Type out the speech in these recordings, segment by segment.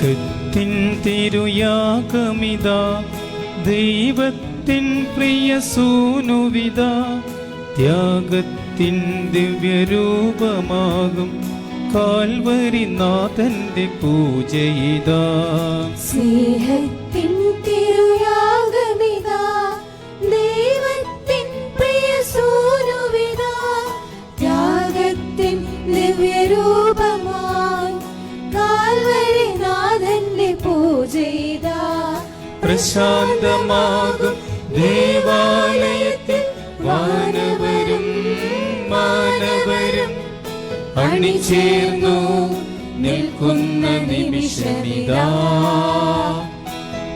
സ്നേഹത്തിൻ തിരുയാഗമിതാ, ദൈവത്തിൻ പ്രിയ സൂനുവിതാ, ത്യാഗത്തിൻ ദിവ്യരൂപമാകും കാൽവരി നാഥന്റെ പൂജയിതാ. സ്നേഹത്തിൻ തിരുയാഗമിതാ, ദൈവത്തിൻ പ്രിയ സൂനുവിതാ, ത്യാഗത്തിൻ ദിവ്യരൂപമായി കാൽവരി നാഥന്റെ പൂജയിതാ. പ്രശാന്തമാകും ദേവാലയത്തിൽ വാനവരും മാനവരും അണിചേർന്നു നിൽക്കുന്ന നിമിഷമിതാ.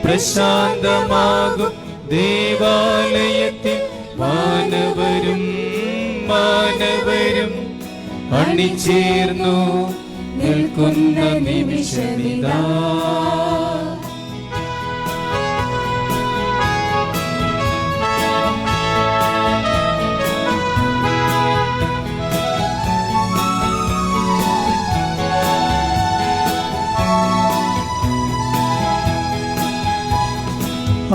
പ്രശാന്തമാകും ദേവാലയത്തിൽ വാനവരും മാനവരും അണിചേർന്നു നിൽക്കുന്ന നിമിഷമിതാ.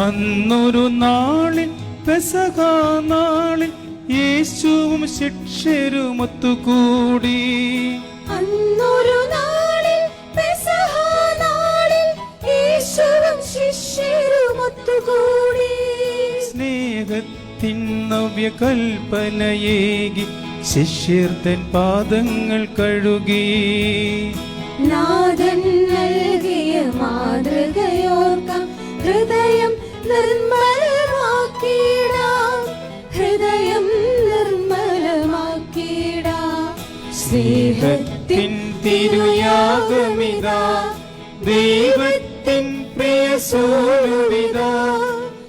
അന്നൊരു നാളിൽ പെസഹാ നാളിൽ യേശുവും ശിഷ്യരുമൊത്തുകൂടി. അന്നൊരു നാളിൽ പെസഹാ നാളിൽ യേശുവും ശിഷ്യരുമൊത്തുകൂടി. സ്നേഹത്തിൻ നവ്യകൽപ്പനയേകി ശിഷ്യർ തൻ പാദങ്ങൾ കഴുകി. നാഥൻ നൽകിയ മാതൃകയോർക്കാം, ഹൃദയം നിർമ്മലമാക്കിടാം, ഹൃദയം നിർമ്മലമാക്കിടാം. സ്നേഹത്തിൻ തിരുയാഗമിതാ, ദൈവത്തിൻ പ്രിയ സൂനുവിതാ,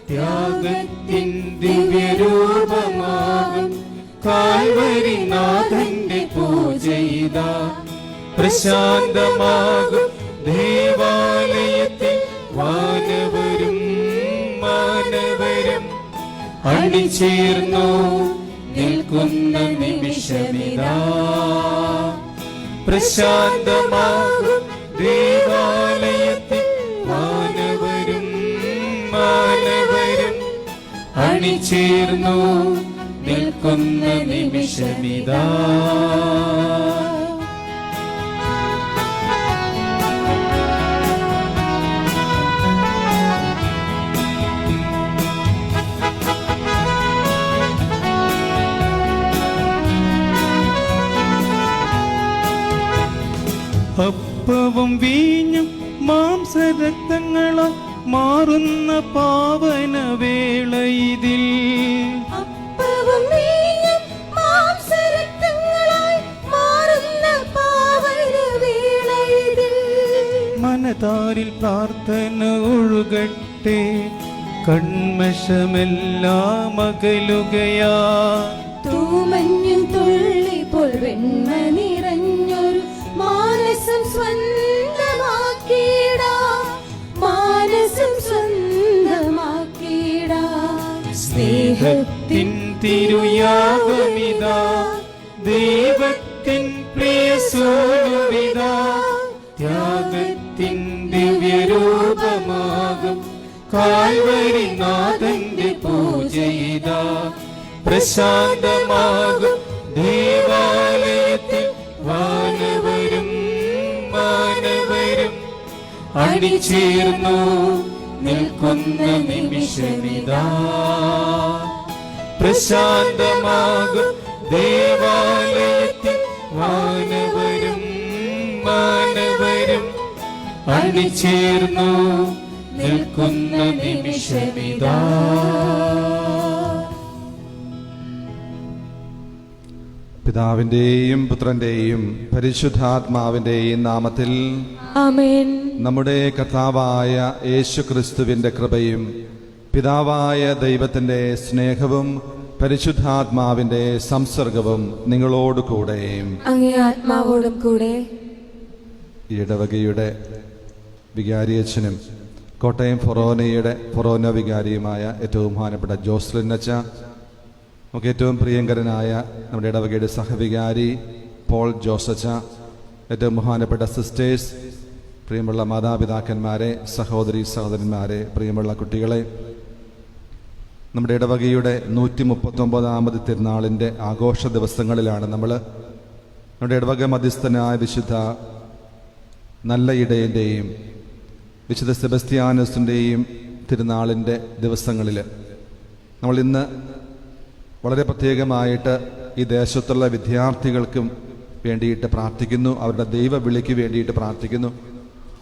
ത്യാഗത്തിൻ ദിവ്യരൂപമാകും കാൽവരി നാഥന്റെ പൂജയിതാ. പ്രശാന്തമാകും ദേവാലയത്തിൽ വാനവരും മാനവരും അണിചേർന്നു നിൽക്കുന്ന നിമിഷമിതാ. പ്രശാന്തമാകും ദേവാലയത്തിൽ വാനവരും മാനവരും അണിചേർന്നു നിൽക്കുന്ന നിമിഷമിതാ. അപ്പവും വീഞ്ഞും മാംസരക്തങ്ങളാൽ മാറുന്ന പാവനവേള ഇതിൽ. അപ്പവും വീഞ്ഞും മാംസരക്തങ്ങളാൽ മാറുന്ന പാവനവേള ഇതിൽ. മനതാരിൽ പ്രാർത്ഥന ഒഴുകട്ടെ, കൺമഷമെല്ലാം അകലുകയാ. തൂമഞ്ഞും തുള്ളി പോൽ വെണ്മ നിറഞ്ഞൊരു മാനസം സ്വന്തമാക്കിടാം, മാനസം സ്വന്തമാക്കിടാം. സ്നേഹത്തിൻ തിരുയാഗമിതാ, ദൈവത്തിൻ പ്രിയ സൂനുവിതാ, ത്യാഗത്തിൻ ദിവ്യരൂപമാകും കാൽവരി നാഥന്റെ പൂജയിതാ. പ്രശാന്തമാകും ദേവാലയത്തിൽ വാനവരും മാനവരും അണിചേർന്നു നിൽക്കുന്ന നിമിഷമിതാ. പ്രശാന്തമാകും ദേവാലയത്തിൽ വാനവരും മാനവരും അണിചേർന്നു നിൽക്കുന്ന നിമിഷമിതാ. പിതാവിന്റെയും പുത്രന്റെയും പരിശുദ്ധാത്മാവിന്റെയും നാമത്തിൽ ആമേൻ. നമ്മുടെ കർത്താവായ യേശുക്രിസ്തുവിന്റെ കൃപയും പിതാവായ ദൈവത്തിന്റെ സ്നേഹവും പരിശുദ്ധാത്മാവിന്റെ സംസർഗവും നിങ്ങളോട് കൂടെ അങ്ങേ ആത്മാവോടും കൂടെ. ഇടവകയുടെ വികാരിയച്ഛനും കോട്ടയം ഫൊറോന വികാരിയുമായ ഏറ്റവും ബഹുമാനപ്പെട്ട ജോസ്ലിൻ അച്ച, നമുക്ക് ഏറ്റവും പ്രിയങ്കരനായ നമ്മുടെ ഇടവകയുടെ സഹവികാരി പോൾ ജോസച്ച, ഏറ്റവും ബഹുമാനപ്പെട്ട സിസ്റ്റേഴ്സ്, പ്രിയമുള്ള മാതാപിതാക്കന്മാരെ, സഹോദരി സഹോദരന്മാരെ, പ്രിയമുള്ള കുട്ടികളെ, നമ്മുടെ ഇടവകയുടെ 139ാമത് തിരുനാളിൻ്റെ ആഘോഷ ദിവസങ്ങളിലാണ് നമ്മൾ. നമ്മുടെ ഇടവക മധ്യസ്ഥനായ വിശുദ്ധ നല്ല ഇടയൻ്റെയും വിശുദ്ധ സെബസ്ത്യാനോസിൻ്റെയും തിരുനാളിൻ്റെ ദിവസങ്ങളിൽ നമ്മൾ ഇന്ന് വളരെ പ്രത്യേകമായിട്ട് ഈ ദേശത്തുള്ള വിദ്യാർത്ഥികൾക്കും വേണ്ടിയിട്ട് പ്രാർത്ഥിക്കുന്നു. അവരുടെ ദൈവ വിളിക്ക് വേണ്ടിയിട്ട് പ്രാർത്ഥിക്കുന്നു.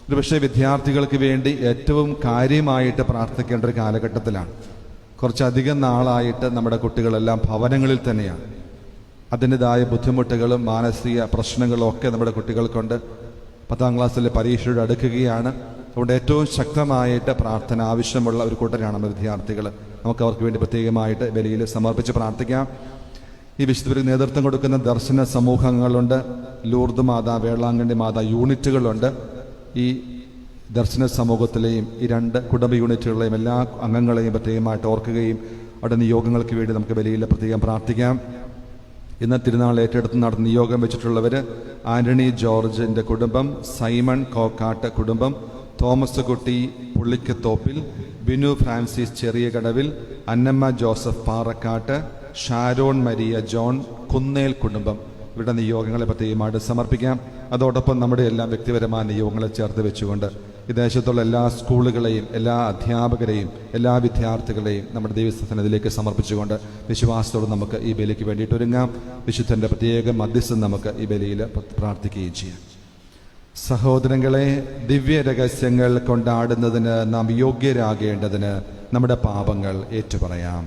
ഒരുപക്ഷെ വിദ്യാർത്ഥികൾക്ക് വേണ്ടി ഏറ്റവും കാര്യമായിട്ട് പ്രാർത്ഥിക്കേണ്ട ഒരു കാലഘട്ടത്തിലാണ്. കുറച്ചധികം നാളായിട്ട് നമ്മുടെ കുട്ടികളെല്ലാം ഭവനങ്ങളിൽ തന്നെയാണ്. അതിൻ്റെതായ ബുദ്ധിമുട്ടുകളും മാനസിക പ്രശ്നങ്ങളും ഒക്കെ നമ്മുടെ കുട്ടികൾക്കുണ്ട്. 10ാം ക്ലാസ്സിലെ പരീക്ഷയുടെ അടുക്കുകയാണ്. അതുകൊണ്ട് ഏറ്റവും ശക്തമായിട്ട് പ്രാർത്ഥന ആവശ്യമുള്ള ഒരു കൂട്ടരാണ് നമ്മുടെ വിദ്യാർത്ഥികൾ. നമുക്ക് അവർക്ക് വേണ്ടി പ്രത്യേകമായിട്ട് ബലിയിൽ സമർപ്പിച്ച് പ്രാർത്ഥിക്കാം. ഈ വിശുദ്ധർക്ക് നേതൃത്വം കൊടുക്കുന്ന ദർശന സമൂഹങ്ങളുണ്ട്, ലൂർദ് മാതാ, വേളാങ്കണ്ണി മാതാ യൂണിറ്റുകളുണ്ട്. ഈ ദർശന സമൂഹത്തിലെയും ഈ 2 കുടുംബ യൂണിറ്റുകളെയും എല്ലാ അംഗങ്ങളെയും പ്രത്യേകമായിട്ട് ഓർക്കുകയും അവിടെ നിയോഗങ്ങൾക്ക് വേണ്ടി നമുക്ക് ബലിയിൽ പ്രത്യേകം പ്രാർത്ഥിക്കാം. ഇന്ന് തിരുനാൾ ഏറ്റെടുത്ത് നടന്ന നിയോഗം വെച്ചിട്ടുള്ളവർ ആന്റണി ജോർജിൻ്റെ കുടുംബം, സൈമൺ കോക്കാട്ട് കുടുംബം, തോമസ് കുട്ടി പുള്ളിക്കത്തോപ്പിൽ, ബിനു ഫ്രാൻസിസ് ചെറിയ കടവിൽ, Annamma Joseph Parakkat, Sharon Maria John Kunnel കുടുംബം. ഇവരുടെ നിയോഗങ്ങളെ പ്രത്യേകമായിട്ട് സമർപ്പിക്കാം. അതോടൊപ്പം നമ്മുടെ എല്ലാം വ്യക്തിപരമായ നിയോഗങ്ങളെ ചേർത്ത് വെച്ചുകൊണ്ട് ഈ ദേശത്തുള്ള എല്ലാ സ്കൂളുകളെയും, എല്ലാ അധ്യാപകരെയും, എല്ലാ വിദ്യാർത്ഥികളെയും നമ്മുടെ ദൈവസന്നിധിയിലേക്ക് സമർപ്പിച്ചുകൊണ്ട് വിശ്വാസത്തോടെ നമുക്ക് ഈ ബലിക്ക് വേണ്ടിയിട്ട് ഒരുങ്ങാം. വിശുദ്ധൻ്റെ പ്രത്യേക മധ്യസ്ഥം നമുക്ക് ഈ ബലിയിൽ പ്രാർത്ഥിക്കുകയും ചെയ്യാം. സഹോദരങ്ങളെ, ദിവ്യ രഹസ്യങ്ങൾ കൊണ്ടാടുന്നതിന് നാം യോഗ്യരാകേണ്ടതിന് നമ്മുടെ പാപങ്ങൾ ഏറ്റുപറയാം.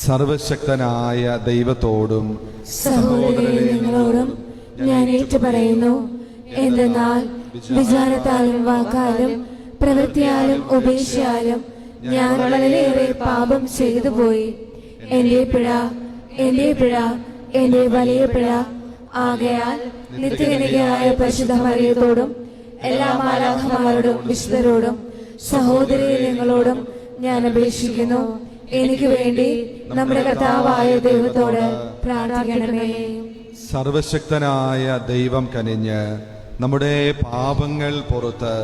സർവശക്തനായ ദൈവത്തോടും സഹോദരരെ നിങ്ങളോടും ഞാൻ ഏറ്റുപറയുന്നു. എന്തെന്നാൽ വിചാരത്താലും വാക്കാലും പ്രവൃത്തിയാലും ഉപേക്ഷയാലും ഞാൻ വളരെയേറെ പാപം ചെയ്തു പോയി. എന്റെ പിഴ, എന്റെ വലിയ പിഴ. ആകയാൽ നിത്യകന്യകയായ പരിശുദ്ധ മറിയത്തോടും എല്ലാ മാലാഖമാരോടും വിശുദ്ധരോടും സഹോദരരെ നിങ്ങളോടും ഞാൻ അപേക്ഷിക്കുന്നു, എനിക്ക് വേണ്ടി നമ്മുടെ കർത്താവായ ദൈവത്തോട് പ്രാർത്ഥിക്കണമേ. സർവശക്തനായ ദൈവം കനിഞ്ഞ് നമ്മുടെ പാപങ്ങൾ പുറത്ത്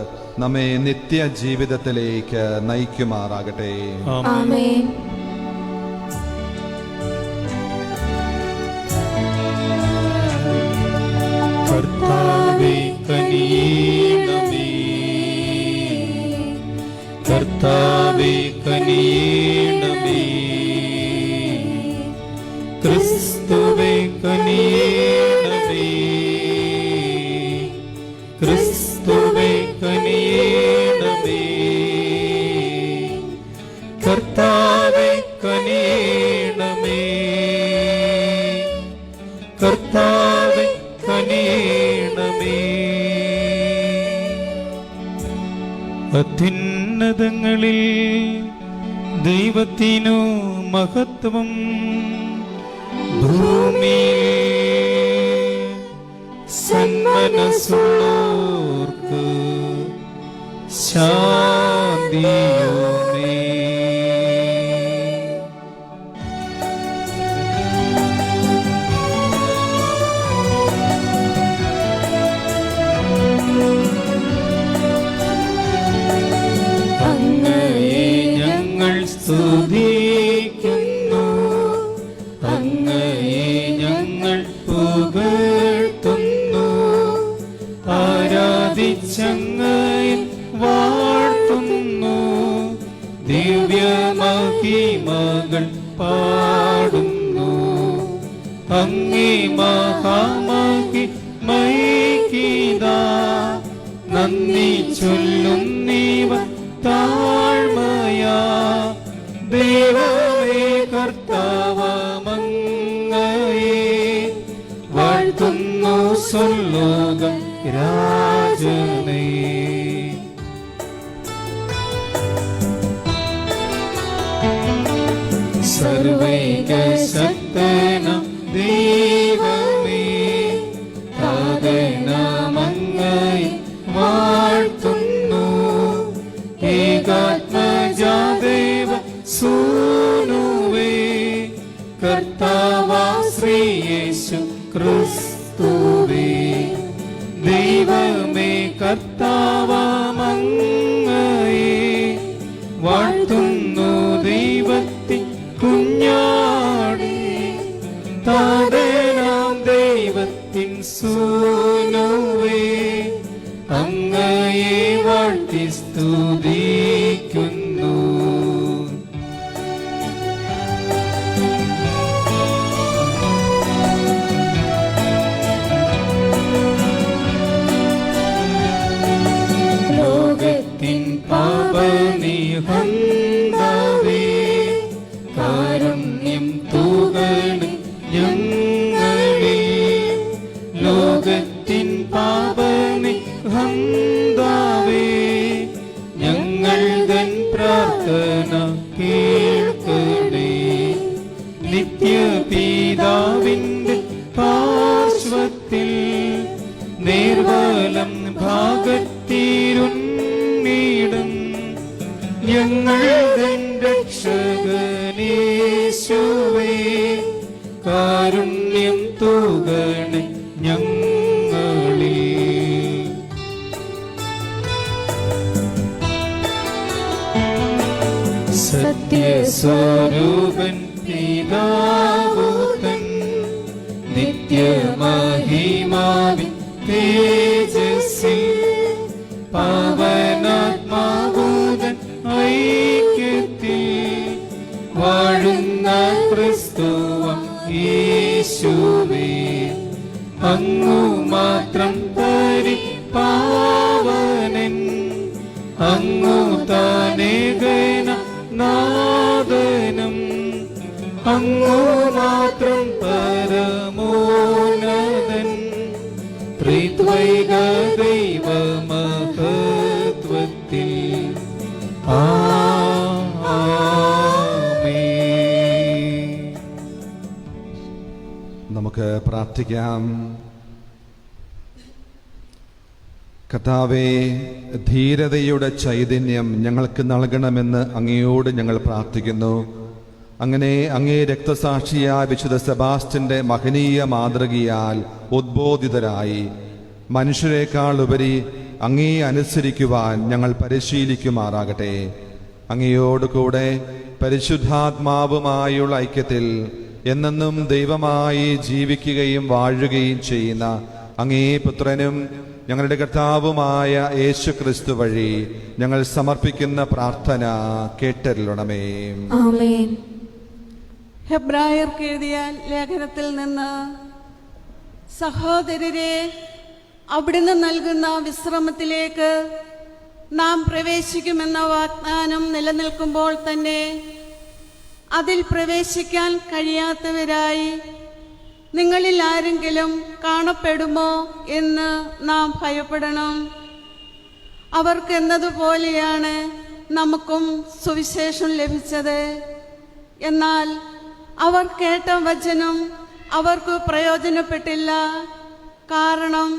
നമ്മെ നിത്യ ജീവിതത്തിലേക്ക് നയിക്കുമാറാകട്ടെ. ആമേൻ. കർത്താവേ കനിയണമേ, കർത്താവേ കനിയണമേ, ക്രിസ്തുവേ കനിയണമേ, ക്രിസ്തുവേ കനിയണമേ, കർത്താവേ കനിയണമേ, കർത്താവേ കനിയണമേ. അത്യുന്നതങ്ങളിൽ ദൈവത്തിനു മഹത്വം, ഭൂമിയിൽ സന്മനസ്സുള്ളോർക്ക് ശാന്തിയുമേ. അങ്ങയെ ഞങ്ങൾ സ്തുതിക്കുന്നു, അങ്ങയെ ഞങ്ങൾ പുകഴ്ത്തുന്നു, ആരാധിച്ചങ്ങയെ വാഴ്ത്തുന്നു, ദിവ്യമഹിമകൾ പാടുന്നു. അങ്ങേ മഹാമഹിമൈകിതാ നന്ദി ചൊല്ലുന്നീവ താഴ്മയാ. ദൈവമേ കർത്താവമങ്ങയെ വാഴ്ത്തുന്നു സ്വർലോക രാജനേ. സർവൈക ശക്തനാം ദൈവമേ, താതനാമങ്ങയെ വാഴ്ത്തുന്നു, ഏകാത്മജാദേവ സൂനുവേ, കർത്താവാ ശ്രീ യേശു ക്രിസ്തുവേ. ദൈവമേ കർത്താവാമങ്ങയെ വാഴ്ത്തുന്നു ദൈവത്തിൻ കുഞ്ഞാടേ താതനാം ദൈവത്തിൻ സൂനുവേ അങ്ങയെ വാഴ്ത്തി സ്തുതിക്കുന്നു. ലോകത്തിൻ പാപനിഹന്താവേ കാരുണ്യം തൂകണേ ഞങ്ങളിൽ. ലോകത്തിൻ പാപനിഹന്താവേ ഞങ്ങൾ തൻ പ്രാർത്ഥന കേൾക്കണേ. നിത്യപിതാവിന്റെ പാർശ്വത്തിൽ നേർവലം ഭാഗത്തിരുന്നീടും ഞങ്ങൾ തൻ രക്ഷകനേശുവേ കാരുണ്യം തൂകണേ ഞങ്ങളിൽ. സത്യസ്വരൂപൻ പിതാവൂതൻ നിത്യമഹിമാവിൻ തേജസ്സിൽ പാവനാത്മാവൂതൻ ഐക്യത്തിൽ വാഴുന്ന ക്രിസ്തുവം യേശുവേ അങ്ങു മാത്രം പരിപാവനൻ അങ്ങു താനേകന നാദനം അങ്ങു മാത്രം പരമോന്നതൻ ത്രിത്വൈക ദൈവമഹത്വത്തിൽ ആമേൻ. നമുക്ക് പ്രാർത്ഥിക്കാം. കർത്താവേ, ധീരതയുടെ ചൈതന്യം ഞങ്ങൾക്ക് നൽകണമെന്ന് അങ്ങയോട് ഞങ്ങൾ പ്രാർത്ഥിക്കുന്നു. അങ്ങനെ അങ്ങേ രക്തസാക്ഷിയായ വിശുദ്ധ സെബാസ്റ്റ്യന്റെ മഹനീയ മാതൃകയാൽ ഉദ്ബോധിതരായി മനുഷ്യരെക്കാൾ ഉപരി അങ്ങേ അനുസരിക്കുവാൻ ഞങ്ങൾ പരിശീലിക്കുമാറാകട്ടെ. അങ്ങയോടുകൂടെ പരിശുദ്ധാത്മാവുമായുള്ള ഐക്യത്തിൽ എന്നെന്നും ദൈവമായി ജീവിക്കുകയും വാഴുകയും ചെയ്യുന്ന അങ്ങേ പുത്രനും ഞങ്ങളുടെ കർത്താവുമായ യേശു ക്രിസ്തു വഴി ഞങ്ങൾ സമർപ്പിക്കുന്ന പ്രാർത്ഥന കേട്ടരുളണമേ. ആമേൻ. ഹെബ്രായർക്ക് എഴുതിയ ലേഖനത്തിൽ നിന്ന്, സഹോദരരെ, അവിടുന്ന് നൽകുന്ന വിശ്രമത്തിലേക്ക് നാം പ്രവേശിക്കുമെന്ന വാഗ്ദാനം നിലനിൽക്കുമ്പോൾ തന്നെ അതിൽ പ്രവേശിക്കാൻ കഴിയാത്തവരായി നിങ്ങളിൽ ആരെങ്കിലും കാണപ്പെടുമോ എന്ന് നാം ഭയപ്പെടണം. അവർക്കെന്നതുപോലെയാണ് നമുക്കും സുവിശേഷം ലഭിച്ചത്. എന്നാൽ അവർ കേട്ട വചനം അവർക്ക് പ്രയോജനപ്പെട്ടില്ല. കാരണം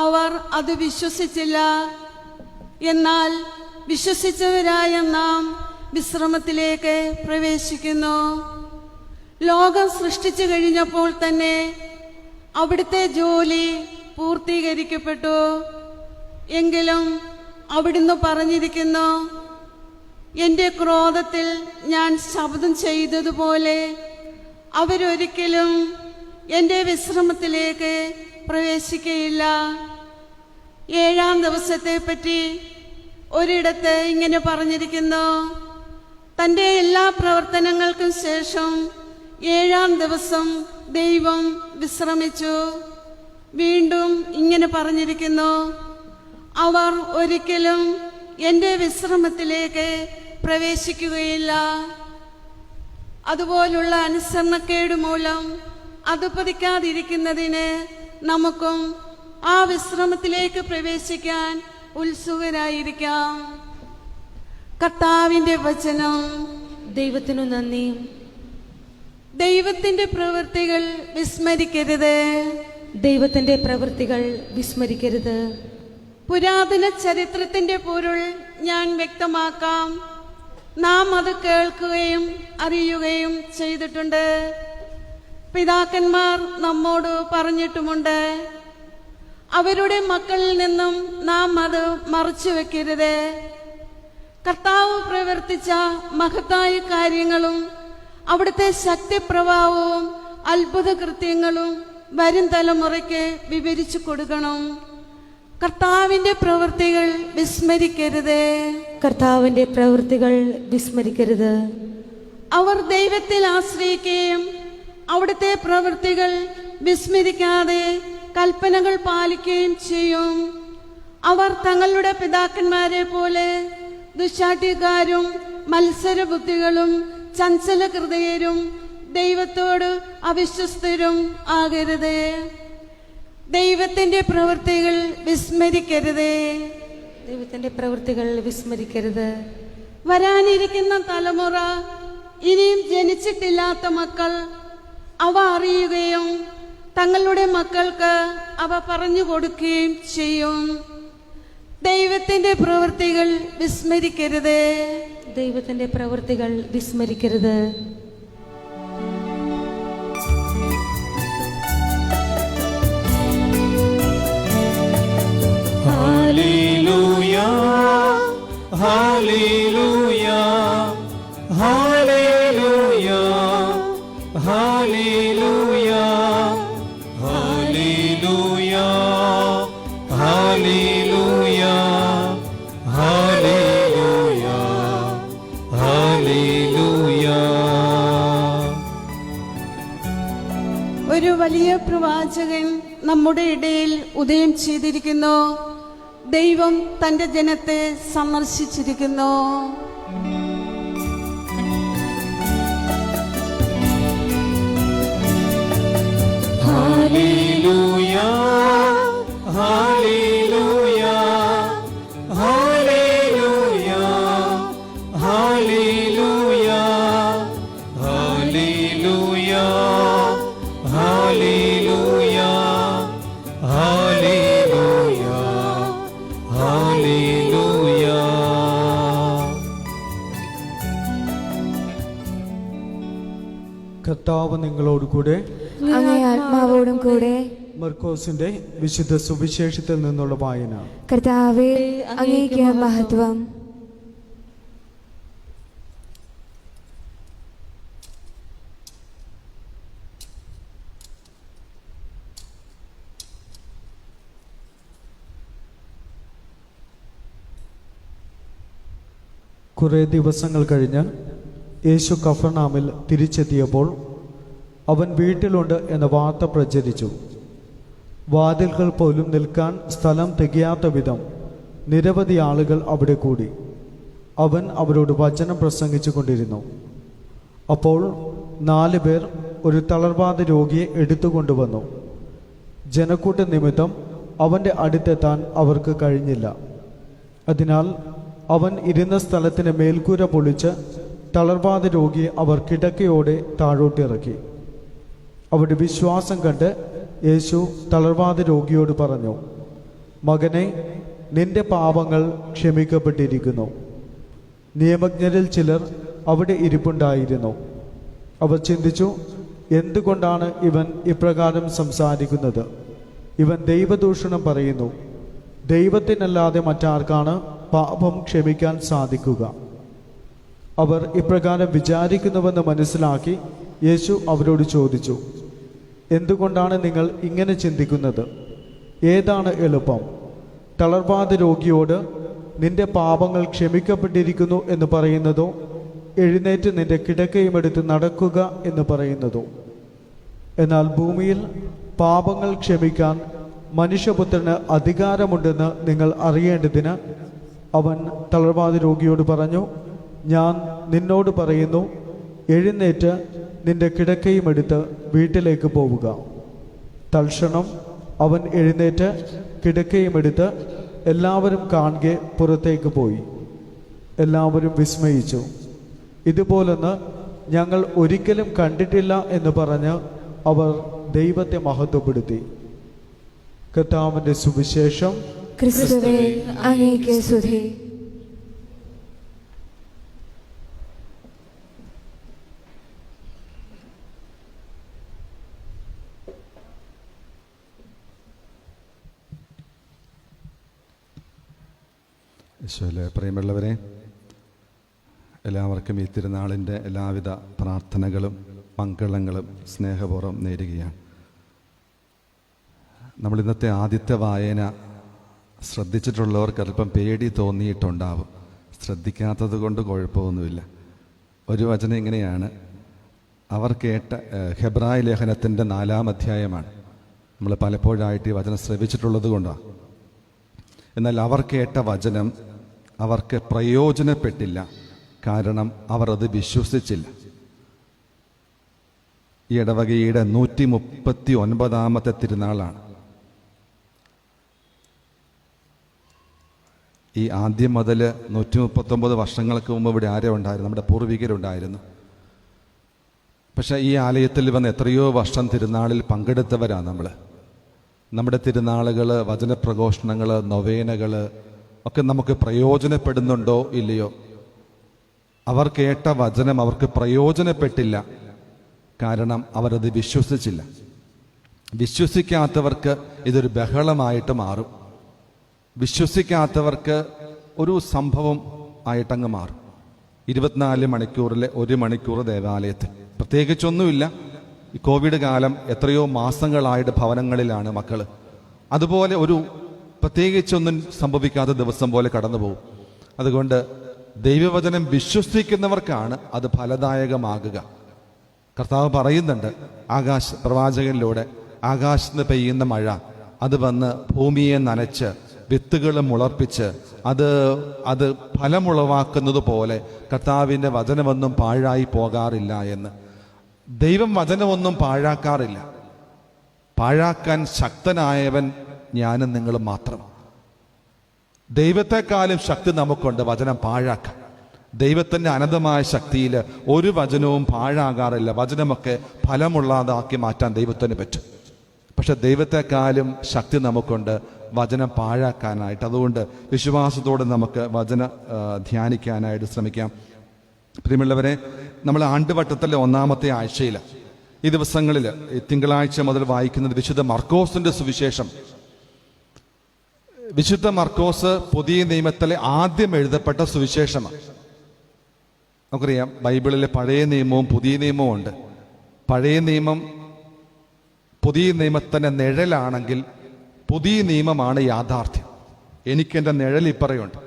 അവർ അത് വിശ്വസിച്ചില്ല. എന്നാൽ വിശ്വസിച്ചവരായ നാം വിശ്രമത്തിലേക്ക് പ്രവേശിക്കുന്നു. ലോകം സൃഷ്ടിച്ചു കഴിഞ്ഞപ്പോൾ തന്നെ അവിടുത്തെ ജോലി പൂർത്തീകരിക്കപ്പെട്ടു. എങ്കിലും അവിടുന്ന് പറഞ്ഞിരിക്കുന്നു, എൻ്റെ ക്രോധത്തിൽ ഞാൻ ശബ്ദം ചെയ്തതുപോലെ അവരൊരിക്കലും എൻ്റെ വിശ്രമത്തിലേക്ക് പ്രവേശിക്കയില്ല. ഏഴാം ദിവസത്തെ പറ്റി ഒരിടത്ത് ഇങ്ങനെ പറഞ്ഞിരിക്കുന്നു, തൻ്റെ എല്ലാ പ്രവർത്തനങ്ങൾക്കും ശേഷം ഏഴാം ദിവസം ദൈവം വിശ്രമിച്ചു. വീണ്ടും ഇങ്ങനെ പറഞ്ഞിരിക്കുന്നു, അവർ ഒരിക്കലും എൻ്റെ വിശ്രമത്തിലേക്ക് പ്രവേശിക്കുകയില്ല. അതുപോലുള്ള അനുസരണക്കേട് മൂലം അധപ്പതിക്കാതിരിക്കുന്നതിന് നമുക്കും ആ വിശ്രമത്തിലേക്ക് പ്രവേശിക്കാൻ ഉത്സുകരായിരിക്കാം. കർത്താവിൻ്റെ വചനം. ദൈവത്തിനു നന്ദി. ദൈവത്തിന്റെ പ്രവൃത്തികൾ വിസ്മരിക്കരുത്. ദൈവത്തിന്റെ പ്രവൃത്തികൾ വിസ്മരിക്കരുത്. പുരാതന ചരിത്രത്തിന്റെ പൊരുൾ ഞാൻ വ്യക്തമാക്കാം. നാം അത് കേൾക്കുകയും അറിയുകയും ചെയ്തിട്ടുണ്ട്. പിതാക്കന്മാർ നമ്മോട് പറഞ്ഞിട്ടുമുണ്ട്. അവരുടെ മക്കളിൽ നിന്നും നാം അത് മറച്ചു വെക്കരുത്. കർത്താവ് പ്രവർത്തിച്ച മഹത്തായ കാര്യങ്ങളും അവിടുത്തെ ശക്തിപ്രഭാവവും അത്ഭുത കൃത്യങ്ങളും വരും തലമുറയ്ക്ക് വിവരിച്ചു കൊടുക്കണം. കർത്താവിന്റെ പ്രവൃത്തികൾ വിസ്മരിക്കരുത്. കർത്താവിന്റെ പ്രവൃത്തികൾ വിസ്മരിക്കരുത്. അവർ ദൈവത്തിൽ ആശ്രയിക്കുകയും അവിടുത്തെ പ്രവൃത്തികൾ വിസ്മരിക്കാതെ കൽപ്പനകൾ പാലിക്കുകയും ചെയ്യും. അവർ തങ്ങളുടെ പിതാക്കന്മാരെ പോലെ ദുശാഠ്യക്കാരും മത്സരബുദ്ധികളും ചഞ്ചല ഹൃദയരും ദൈവത്തോട് അവിശ്വസ്തരും ആകരുത്. ദൈവത്തിന്റെ പ്രവൃത്തികൾ വിസ്മരിക്കരുത്. ദൈവത്തിന്റെ പ്രവൃത്തികൾ വിസ്മരിക്കരുത്. വരാനിരിക്കുന്ന തലമുറ, ഇനിയും ജനിച്ചിട്ടില്ലാത്ത മക്കൾ അവ അറിയുകയും തങ്ങളുടെ മക്കൾക്ക് അവ പറഞ്ഞു കൊടുക്കുകയും ചെയ്യും. ദൈവത്തിന്റെ പ്രവൃത്തികൾ വിസ്മരിക്കരുത്. ദൈവത്തിന്റെ പ്രവൃത്തികൾ വിസ്മരിക്കരുത്. ഹല്ലേലൂയ, ഹല്ലേലൂയ, ഹല്ലേലൂയ, ഹല്ലേലൂയ, ഹല്ലേലൂയ, ഹല്ലേലൂയ, ഹല്ലേലൂയ, ഹല്ലേലൂയ. ഒരു വലിയ പ്രവാചകൻ നമ്മുടെ ഇടയിൽ ഉദയം ചെയ്തിരിക്കുന്നു. ദൈവം തന്റെ ജനത്തെ സന്ദർശിച്ചിരിക്കുന്നു. ഹല്ലേലൂയ, ഹല്ലേലൂയ, ഹല്ലേലൂയ, ഹല്ലേലൂയ, ഹല്ലേലൂയ, ഹല്ലേലൂയ, ഹല്ലേലൂയ, ഹല്ലേലൂയ. കർത്താവ് നിങ്ങളോട് കൂടെ. അങ്ങേ ആത്മാവോടും കൂടെ. മർക്കോസിന്റെ വിശുദ്ധ സുവിശേഷത്തിൽ നിന്നുള്ള വായന. കർത്താവേ, അങ്ങേക്ക് മഹത്വം. കുറേ ദിവസങ്ങൾ കഴിഞ്ഞ് യേശു കഫർനാമിൽ തിരിച്ചെത്തിയപ്പോൾ അവൻ വീട്ടിലുണ്ട് എന്ന വാർത്ത പ്രചരിച്ചു. വാതിൽകൾ പോലും നിൽക്കാൻ സ്ഥലം തികയാത്ത വിധം നിരവധി ആളുകൾ അവിടെ കൂടി. അവൻ അവരോട് വചനം പ്രസംഗിച്ചു കൊണ്ടിരുന്നു. അപ്പോൾ 4 പേർ ഒരു തളർവാദ രോഗിയെ എടുത്തുകൊണ്ടുവന്നു. ജനക്കൂട്ട നിമിത്തം അവൻ്റെ അടുത്തെത്താൻ അവർക്ക് കഴിഞ്ഞില്ല. അതിനാൽ അവൻ ഇരുന്ന സ്ഥലത്തിന് മേൽക്കൂര പൊളിച്ച് തളർവാദ രോഗിയെ അവർ കിടക്കയോടെ താഴോട്ടിറക്കി. അവരുടെ വിശ്വാസം കണ്ട് യേശു തളർവാദ രോഗിയോട് പറഞ്ഞു, മകനെ, നിന്റെ പാപങ്ങൾ ക്ഷമിക്കപ്പെട്ടിരിക്കുന്നു. നിയമജ്ഞരിൽ ചിലർ അവിടെ ഇരിപ്പുണ്ടായിരുന്നു. അവർ ചിന്തിച്ചു, എന്തുകൊണ്ടാണ് ഇവൻ ഇപ്രകാരം സംസാരിക്കുന്നത്? ഇവൻ ദൈവദൂഷണം പറയുന്നു. ദൈവത്തിനല്ലാതെ മറ്റാർക്കാണ് പാപം ക്ഷമിക്കാൻ സാധിക്കുക? അവർ ഇപ്രകാരം വിചാരിക്കുന്നുവെന്ന് മനസ്സിലാക്കി യേശു അവരോട് ചോദിച്ചു, എന്തുകൊണ്ടാണ് നിങ്ങൾ ഇങ്ങനെ ചിന്തിക്കുന്നത്? ഏതാണ് എളുപ്പം, തളർവാദ രോഗിയോട് നിന്റെ പാപങ്ങൾ ക്ഷമിക്കപ്പെട്ടിരിക്കുന്നു എന്ന് പറയുന്നതോ എഴുന്നേറ്റ് നിന്റെ കിടക്കയുമെടുത്ത് നടക്കുക എന്ന് പറയുന്നതോ? എന്നാൽ ഭൂമിയിൽ പാപങ്ങൾ ക്ഷമിക്കാൻ മനുഷ്യപുത്രന് അധികാരമുണ്ടെന്ന് നിങ്ങൾ അറിയേണ്ടതിന് അവൻ തളർവാദ രോഗിയോട് പറഞ്ഞു, ഞാൻ നിന്നോട് പറയുന്നു, എഴുന്നേറ്റ് നിന്റെ കിടക്കയുമെടുത്ത് വീട്ടിലേക്ക് പോവുക. തൽക്ഷണം അവൻ എഴുന്നേറ്റ് കിടക്കയുമെടുത്ത് എല്ലാവരും കാണെ പുറത്തേക്ക് പോയി. എല്ലാവരും വിസ്മയിച്ചു. ഇതുപോലൊന്ന് ഞങ്ങൾ ഒരിക്കലും കണ്ടിട്ടില്ല എന്ന് പറഞ്ഞ് അവർ ദൈവത്തെ മഹത്വപ്പെടുത്തി. കർത്താവിന്റെ സുവിശേഷം. ക്രിസ്തുവേ, അങ്ങേക്ക് സ്തുതി. ഈശോയിലെ പ്രിയമുള്ളവരെ, എല്ലാവർക്കും ഈ തിരുനാളിൻ്റെ എല്ലാവിധ പ്രാർത്ഥനകളും മംഗളങ്ങളും സ്നേഹപൂർവ്വം നേരുകയാണ്. നമ്മൾ ഇന്നത്തെ ആദ്യത്തെ വായന ശ്രദ്ധിച്ചിട്ടുള്ളവർക്ക് അല്പം പേടി തോന്നിയിട്ടുണ്ടാവും. ശ്രദ്ധിക്കാത്തത് കൊണ്ട് കുഴപ്പമൊന്നുമില്ല. ഒരു വചനം ഇങ്ങനെയാണ്, അവർ കേട്ട ഹെബ്രായ ലേഖനത്തിൻ്റെ 4-ാം അധ്യായമാണ്. നമ്മൾ പലപ്പോഴായിട്ട് ഈ വചനം ശ്രവിച്ചിട്ടുള്ളത് കൊണ്ടാണ്. എന്നാൽ അവർ കേട്ട വചനം അവർക്ക് പ്രയോജനപ്പെട്ടില്ല, കാരണം അവർ അത് വിശ്വസിച്ചില്ല. ഈ ഇടവകയുടെ 139-ാമത്തെ തിരുനാളാണ്. ഈ ആദ്യം മുതൽ 139 വർഷങ്ങൾക്ക് മുമ്പ് ഇവിടെ ആരോ ഉണ്ടായിരുന്നു, നമ്മുടെ പൂർവികരുണ്ടായിരുന്നു. പക്ഷേ ഈ ആലയത്തിൽ വന്ന് എത്രയോ വർഷം തിരുനാളിൽ പങ്കെടുത്തവരാണ് നമ്മൾ. നമ്മുടെ തിരുനാളുകൾ, വചനപ്രഘോഷണങ്ങൾ, നൊവേനകൾ ഒക്കെ നമുക്ക് പ്രയോജനപ്പെടുന്നുണ്ടോ ഇല്ലയോ? അവർ കേട്ട വചനം അവർക്ക് പ്രയോജനപ്പെട്ടില്ല, കാരണം അവരത് വിശ്വസിച്ചില്ല. വിശ്വസിക്കാത്തവർക്ക് ഇതൊരു ബഹളമായിട്ട് മാറും. വിശ്വസിക്കാത്തവർക്ക് ഒരു സംഭവം ആയിട്ടങ്ങ് മാറും. 24 മണിക്കൂറിലെ 1 മണിക്കൂർ ദേവാലയത്തിൽ പ്രത്യേകിച്ചൊന്നുമില്ല. ഈ കോവിഡ് കാലം എത്രയോ മാസങ്ങളായിട്ട് ഭവനങ്ങളിലാണ് മക്കൾ. അതുപോലെ ഒരു പ്രത്യേകിച്ചൊന്നും സംഭവിക്കാത്ത ദിവസം പോലെ കടന്നു പോകും. അതുകൊണ്ട് ദൈവവചനം വിശ്വസിക്കുന്നവർക്കാണ് അത് ഫലദായകമാകുക. കർത്താവ് പറയുന്നുണ്ട് പ്രവാചകനിലൂടെ, ആകാശത്ത് പെയ്യുന്ന മഴ അത് വന്ന് ഭൂമിയെ നനച്ച് വിത്തുകൾ മുളർപ്പിച്ച് അത് ഫലമുളവാക്കുന്നത് പോലെ കർത്താവിൻ്റെ വചനമൊന്നും പാഴായി പോകാറില്ല എന്ന്. ദൈവം വചനമൊന്നും പാഴാക്കാറില്ല. പാഴാക്കാൻ ശക്തനായവൻ ഞാനും നിങ്ങളും മാത്രം. ദൈവത്തെക്കാളും ശക്തി നമുക്കുണ്ട് വചനം പാഴാക്കാൻ. ദൈവത്തിൻ്റെ അനന്തമായ ശക്തിയിൽ ഒരു വചനവും പാഴാകാറില്ല. വചനമൊക്കെ ഫലമുള്ളതാക്കി മാറ്റാൻ ദൈവത്തിന് പറ്റും. പക്ഷെ ദൈവത്തെക്കാളും ശക്തി നമുക്കുണ്ട് വചനം പാഴാക്കാനായിട്ട്. അതുകൊണ്ട് വിശ്വാസത്തോടെ നമുക്ക് വചന ധ്യാനിക്കാനായിട്ട് ശ്രമിക്കാം. പ്രിയമുള്ളവരെ, നമ്മൾ ആണ്ടുവട്ടത്തിലെ 1-ാമത്തെ ആഴ്ചയിൽ ഈ ദിവസങ്ങളിൽ തിങ്കളാഴ്ച മുതൽ വായിക്കുന്നത് വിശുദ്ധ മർക്കോസിന്റെ സുവിശേഷം. വിശുദ്ധ മർക്കോസ് പുതിയ നിയമത്തിലെ ആദ്യം എഴുതപ്പെട്ട സുവിശേഷമാണ്. നമുക്കറിയാം, ബൈബിളിലെ പഴയ നിയമവും പുതിയ നിയമവും ഉണ്ട്. പഴയ നിയമം പുതിയ നിയമത്തിൻ്റെ നിഴലാണെങ്കിൽ പുതിയ നിയമമാണ് യാഥാർത്ഥ്യം. എനിക്കെൻ്റെ നിഴൽ ഇപ്പറയുണ്ട്.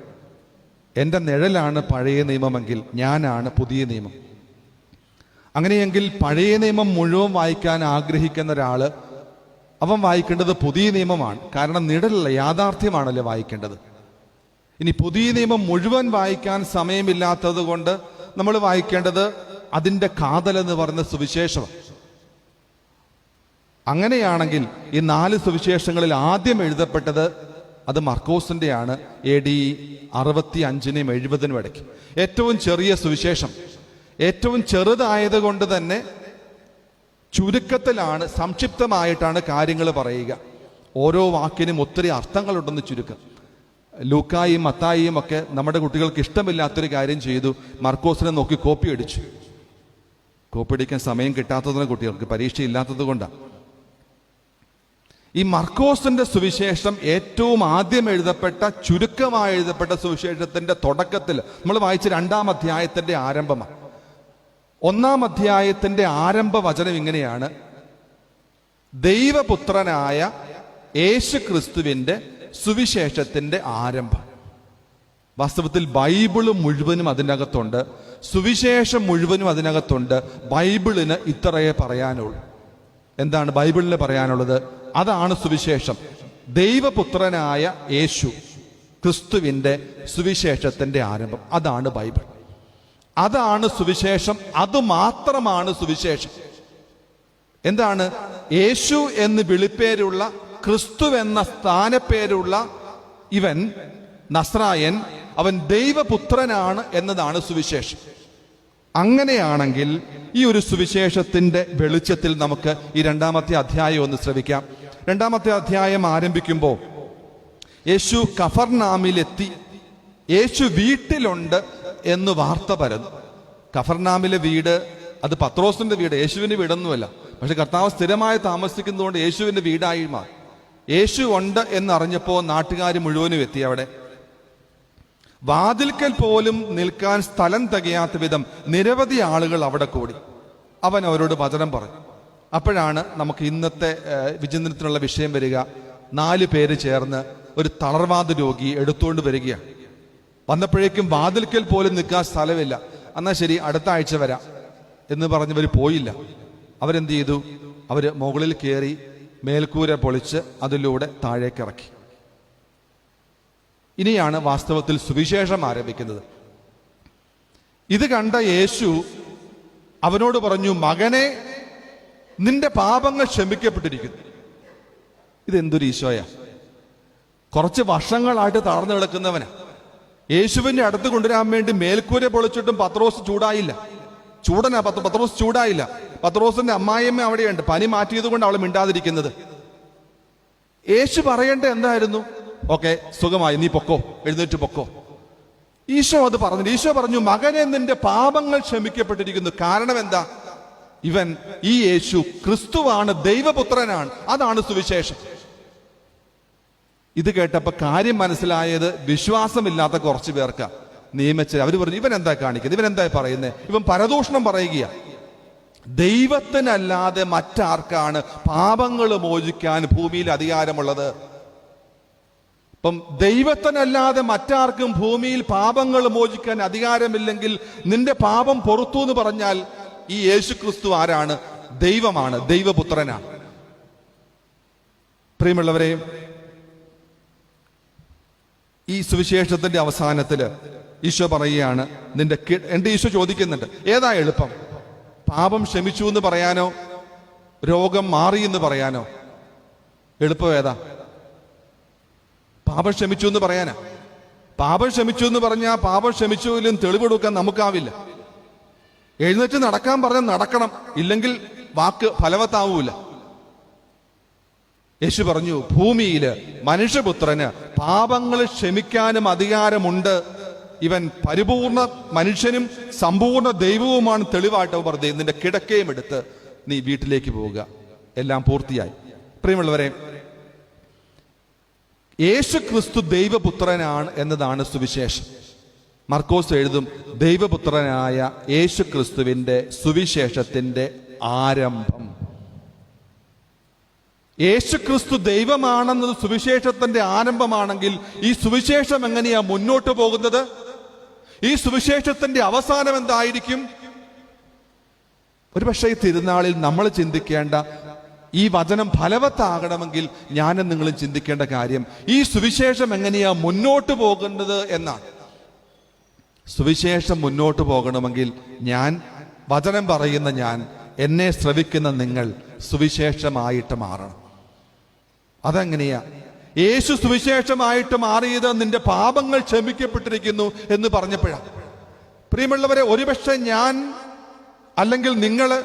എൻ്റെ നിഴലാണ് പഴയ നിയമമെങ്കിൽ ഞാനാണ് പുതിയ നിയമം. അങ്ങനെയെങ്കിൽ പഴയ നിയമം മുഴുവൻ വായിക്കാൻ ആഗ്രഹിക്കുന്ന ഒരാൾ അവൻ വായിക്കേണ്ടത് പുതിയ നിയമമാണ്. കാരണം നിഴലല്ല, യാഥാർത്ഥ്യമാണല്ലോ വായിക്കേണ്ടത്. ഇനി പുതിയ നിയമം മുഴുവൻ വായിക്കാൻ സമയമില്ലാത്തത് കൊണ്ട് നമ്മൾ വായിക്കേണ്ടത് അതിൻ്റെ കാതലെന്ന് പറയുന്ന സുവിശേഷം. അങ്ങനെയാണെങ്കിൽ ഈ 4 സുവിശേഷങ്ങളിൽ ആദ്യം എഴുതപ്പെട്ടത് അത് മർക്കോസിൻ്റെയാണ്. AD 65-നും 70-നും ഇടയ്ക്ക്. ഏറ്റവും ചെറിയ സുവിശേഷം, ഏറ്റവും ചെറുതായത് കൊണ്ട് തന്നെ ചുരുക്കത്തിലാണ്, സംക്ഷിപ്തമായിട്ടാണ് കാര്യങ്ങൾ പറയുക. ഓരോ വാക്കിനും ഒത്തിരി അർത്ഥങ്ങളുണ്ടെന്ന് ചുരുക്കം. ലൂക്കായും മത്തായിയും ഒക്കെ നമ്മുടെ കുട്ടികൾക്ക് ഇഷ്ടമില്ലാത്തൊരു കാര്യം ചെയ്തു. മർക്കോസിനെ നോക്കി കോപ്പി അടിച്ചു. കോപ്പി അടിക്കാൻ സമയം കിട്ടാത്തതിന് കുട്ടികൾക്ക്, പരീക്ഷ ഇല്ലാത്തത് കൊണ്ടാണ്. ഈ മർക്കോസിന്റെ സുവിശേഷം ഏറ്റവും ആദ്യം എഴുതപ്പെട്ട, ചുരുക്കമായി എഴുതപ്പെട്ട സുവിശേഷത്തിന്റെ തുടക്കത്തിൽ നമ്മൾ വായിച്ച 2-ാം അധ്യായത്തിന്റെ ആരംഭമാണ്. 1-ാം അധ്യായത്തിന്റെ ആരംഭ വചനം ഇങ്ങനെയാണ്: ദൈവപുത്രനായ യേശു ക്രിസ്തുവിന്റെ സുവിശേഷത്തിന്റെ ആരംഭം. വാസ്തവത്തിൽ ബൈബിള് മുഴുവനും അതിനകത്തുണ്ട്, സുവിശേഷം മുഴുവനും അതിനകത്തുണ്ട്. ബൈബിളിന് ഇത്രയേ പറയാനുള്ളൂ. എന്താണ് ബൈബിളിന് പറയാനുള്ളത്? അതാണ് സുവിശേഷം. ദൈവപുത്രനായ യേശു ക്രിസ്തുവിന്റെ സുവിശേഷത്തിന്റെ ആരംഭം. അതാണ് ബൈബിൾ, അതാണ് സുവിശേഷം. അതുമാത്രമാണ് സുവിശേഷം. എന്താണ്? യേശു എന്ന് വിളിപ്പേരുള്ള, ക്രിസ്തു എന്ന സ്ഥാനപ്പേരുള്ള ഇവൻ നസ്രായൻ, അവൻ ദൈവപുത്രനാണ് എന്നതാണ് സുവിശേഷം. അങ്ങനെയാണെങ്കിൽ ഈ ഒരു സുവിശേഷത്തിന്റെ വെളിച്ചത്തിൽ നമുക്ക് ഈ 2-ാമത്തെ അധ്യായം ഒന്ന് ശ്രവിക്കാം. 2-ാമത്തെ അധ്യായം ആരംഭിക്കുമ്പോൾ യേശു കഫർനാമിലെത്തി. യേശു വീട്ടിലുണ്ട് എന്ന് വാർത്ത പരന്നു. കഫർനാമിലെ വീട് അത് പത്രോസിന്റെ വീട്, യേശുവിന്റെ വീടൊന്നുമല്ല. പക്ഷെ കർത്താവ് സ്ഥിരമായി താമസിക്കുന്നതുകൊണ്ട് യേശുവിന്റെ വീടായി മാറി. യേശു ഉണ്ട് എന്നറിഞ്ഞപ്പോൾ നാട്ടുകാർ മുഴുവനും എത്തി അവിടെ. വാതിൽക്കൽ പോലും നിൽക്കാൻ സ്ഥലം തികയാത്ത വിധം നിരവധി ആളുകൾ അവിടെ കൂടി. അവൻ അവരോട് വചനം പറഞ്ഞു. അപ്പോഴാണ് നമുക്ക് ഇന്നത്തെ വിചിന്തനത്തിനുള്ള വിഷയം വരിക. 4 പേര് ചേർന്ന് ഒരു തളർവാദ രോഗി എടുത്തുകൊണ്ട് വരികയാണ്. വന്നപ്പോഴേക്കും വാതിൽക്കൽ പോലും നിൽക്കാൻ സ്ഥലമില്ല. എന്നാൽ ശരി, അടുത്ത ആഴ്ച വരാം എന്ന് പറഞ്ഞവർ പോയില്ല. അവരെന്ത് ചെയ്തു? അവർ മുകളിൽ കയറി മേൽക്കൂര പൊളിച്ച് അതിലൂടെ താഴേക്ക് ഇറക്കി. ഇനിയാണ് വാസ്തവത്തിൽ സുവിശേഷം ആരംഭിക്കുന്നത്. ഇത് കണ്ട യേശു അവനോട് പറഞ്ഞു, മകനെ, നിന്റെ പാപങ്ങൾ ക്ഷമിക്കപ്പെട്ടിരിക്കുന്നു. ഇതെന്തൊരു ഈശോയാ! കുറച്ച് വർഷങ്ങളായിട്ട് തളർന്നു കിടക്കുന്നവനാ. യേശുവിന്റെ അടുത്ത് കൊണ്ടുവരാൻ വേണ്ടി മേൽക്കൂര പൊളിച്ചിട്ടും പത്രോസ് ചൂടായില്ല. ചൂടനാ പത്രോസ് ചൂടായില്ല. പത്രോസിന്റെ അമ്മായിയമ്മ അവിടെയുണ്ട്. പനി മാറ്റിയത് കൊണ്ട് അവൾ മിണ്ടാതിരിക്കുന്നത്. യേശു പറയേണ്ട എന്തായിരുന്നു? ഓക്കെ, സുഖമായി, നീ പൊക്കോ, എഴുന്നേറ്റ് പൊക്കോ. ഈശോ അത് പറഞ്ഞു. ഈശോ പറഞ്ഞു, മകനെ, നിന്റെ പാപങ്ങൾ ക്ഷമിക്കപ്പെട്ടിരിക്കുന്നു. കാരണം എന്താ? ഇവൻ, ഈ യേശു ക്രിസ്തുവാണ്, ദൈവപുത്രനാണ്. അതാണ് സുവിശേഷം. ഇത് കേട്ടപ്പോ കാര്യം മനസ്സിലായത് വിശ്വാസമില്ലാത്ത കുറച്ച് പേർക്ക്. നിയമിച്ച് അവർ പറഞ്ഞു, ഇവൻ എന്താ കാണിക്കുന്നത്, ഇവൻ എന്താ പറയുന്നത്, ഇവൻ പരദൂഷണം പറയുക. ദൈവത്തിനല്ലാതെ മറ്റാർക്കാണ് പാപങ്ങൾ മോചിക്കാൻ ഭൂമിയിൽ അധികാരമുള്ളത്? അപ്പം ദൈവത്തിനല്ലാതെ മറ്റാർക്കും ഭൂമിയിൽ പാപങ്ങൾ മോചിക്കാൻ അധികാരമില്ലെങ്കിൽ നിന്റെ പാപം പൊറുത്തു എന്ന് പറഞ്ഞാൽ ഈ യേശു ക്രിസ്തു ആരാണ്? ദൈവമാണ്, ദൈവപുത്രനാണ്. പ്രിയമുള്ളവരെ, ഈ സുവിശേഷത്തിന്റെ അവസാനത്തില് ഈശോ പറയുകയാണ്, എന്റെ ഈശോ ചോദിക്കുന്നുണ്ട്, ഏതാ എളുപ്പം? പാപം ക്ഷമിച്ചു എന്ന് പറയാനോ രോഗം മാറി എന്ന് പറയാനോ? എളുപ്പം ഏതാ? പാപം ക്ഷമിച്ചു എന്ന് പറയാനാ. പാപം ക്ഷമിച്ചു എന്ന് പറഞ്ഞാൽ പാപം ക്ഷമിച്ചുവിലും തെളിവെടുക്കാൻ നമുക്കാവില്ല. എഴുന്നേറ്റ് നടക്കാൻ പറഞ്ഞാൽ നടക്കണം, ഇല്ലെങ്കിൽ വാക്ക് ഫലവത്താവൂല. യേശു പറഞ്ഞു, ഭൂമിയില് മനുഷ്യപുത്രന് പാപങ്ങൾ ക്ഷമിക്കാനും അധികാരമുണ്ട്. ഇവൻ പരിപൂർണ മനുഷ്യനും സമ്പൂർണ്ണ ദൈവവുമാണ്. തെളിവായിട്ട് പറഞ്ഞു, നിന്റെ കിടക്കയും എടുത്ത് നീ വീട്ടിലേക്ക് പോവുക, എല്ലാം പൂർത്തിയായി. പ്രിയമുള്ളവരെ, യേശു ക്രിസ്തു ദൈവപുത്രനാണ് എന്നതാണ് സുവിശേഷം. മർക്കോസ് എഴുതും, ദൈവപുത്രനായ യേശു ക്രിസ്തുവിന്റെ സുവിശേഷത്തിന്റെ ആരംഭം. യേശു ക്രിസ്തു ദൈവമാണെന്നത് സുവിശേഷത്തിന്റെ ആരംഭമാണെങ്കിൽ ഈ സുവിശേഷം എങ്ങനെയാ മുന്നോട്ട് പോകുന്നത്? ഈ സുവിശേഷത്തിന്റെ അവസാനം എന്തായിരിക്കും? ഒരുപക്ഷെ ഈ തിരുനാളിൽ നമ്മൾ ചിന്തിക്കേണ്ട, ഈ വചനം ഫലവത്താകണമെങ്കിൽ ഞാനും നിങ്ങളും ചിന്തിക്കേണ്ട കാര്യം ഈ സുവിശേഷം എങ്ങനെയാ മുന്നോട്ട് പോകുന്നത് എന്നാണ്. സുവിശേഷം മുന്നോട്ട് പോകണമെങ്കിൽ ഞാൻ, വചനം പറയുന്ന ഞാൻ, എന്നെ ശ്രവിക്കുന്ന നിങ്ങൾ സുവിശേഷമായിട്ട് മാറണം. അതെങ്ങനെയാ? യേശു സുവിശേഷമായിട്ട് മാറിയത് നിന്റെ പാപങ്ങൾ ക്ഷമിക്കപ്പെട്ടിരിക്കുന്നു എന്ന് പറഞ്ഞപ്പോഴാണ്. പ്രിയമുള്ളവരെ, ഒരുപക്ഷെ ഞാൻ അല്ലെങ്കിൽ നിങ്ങള്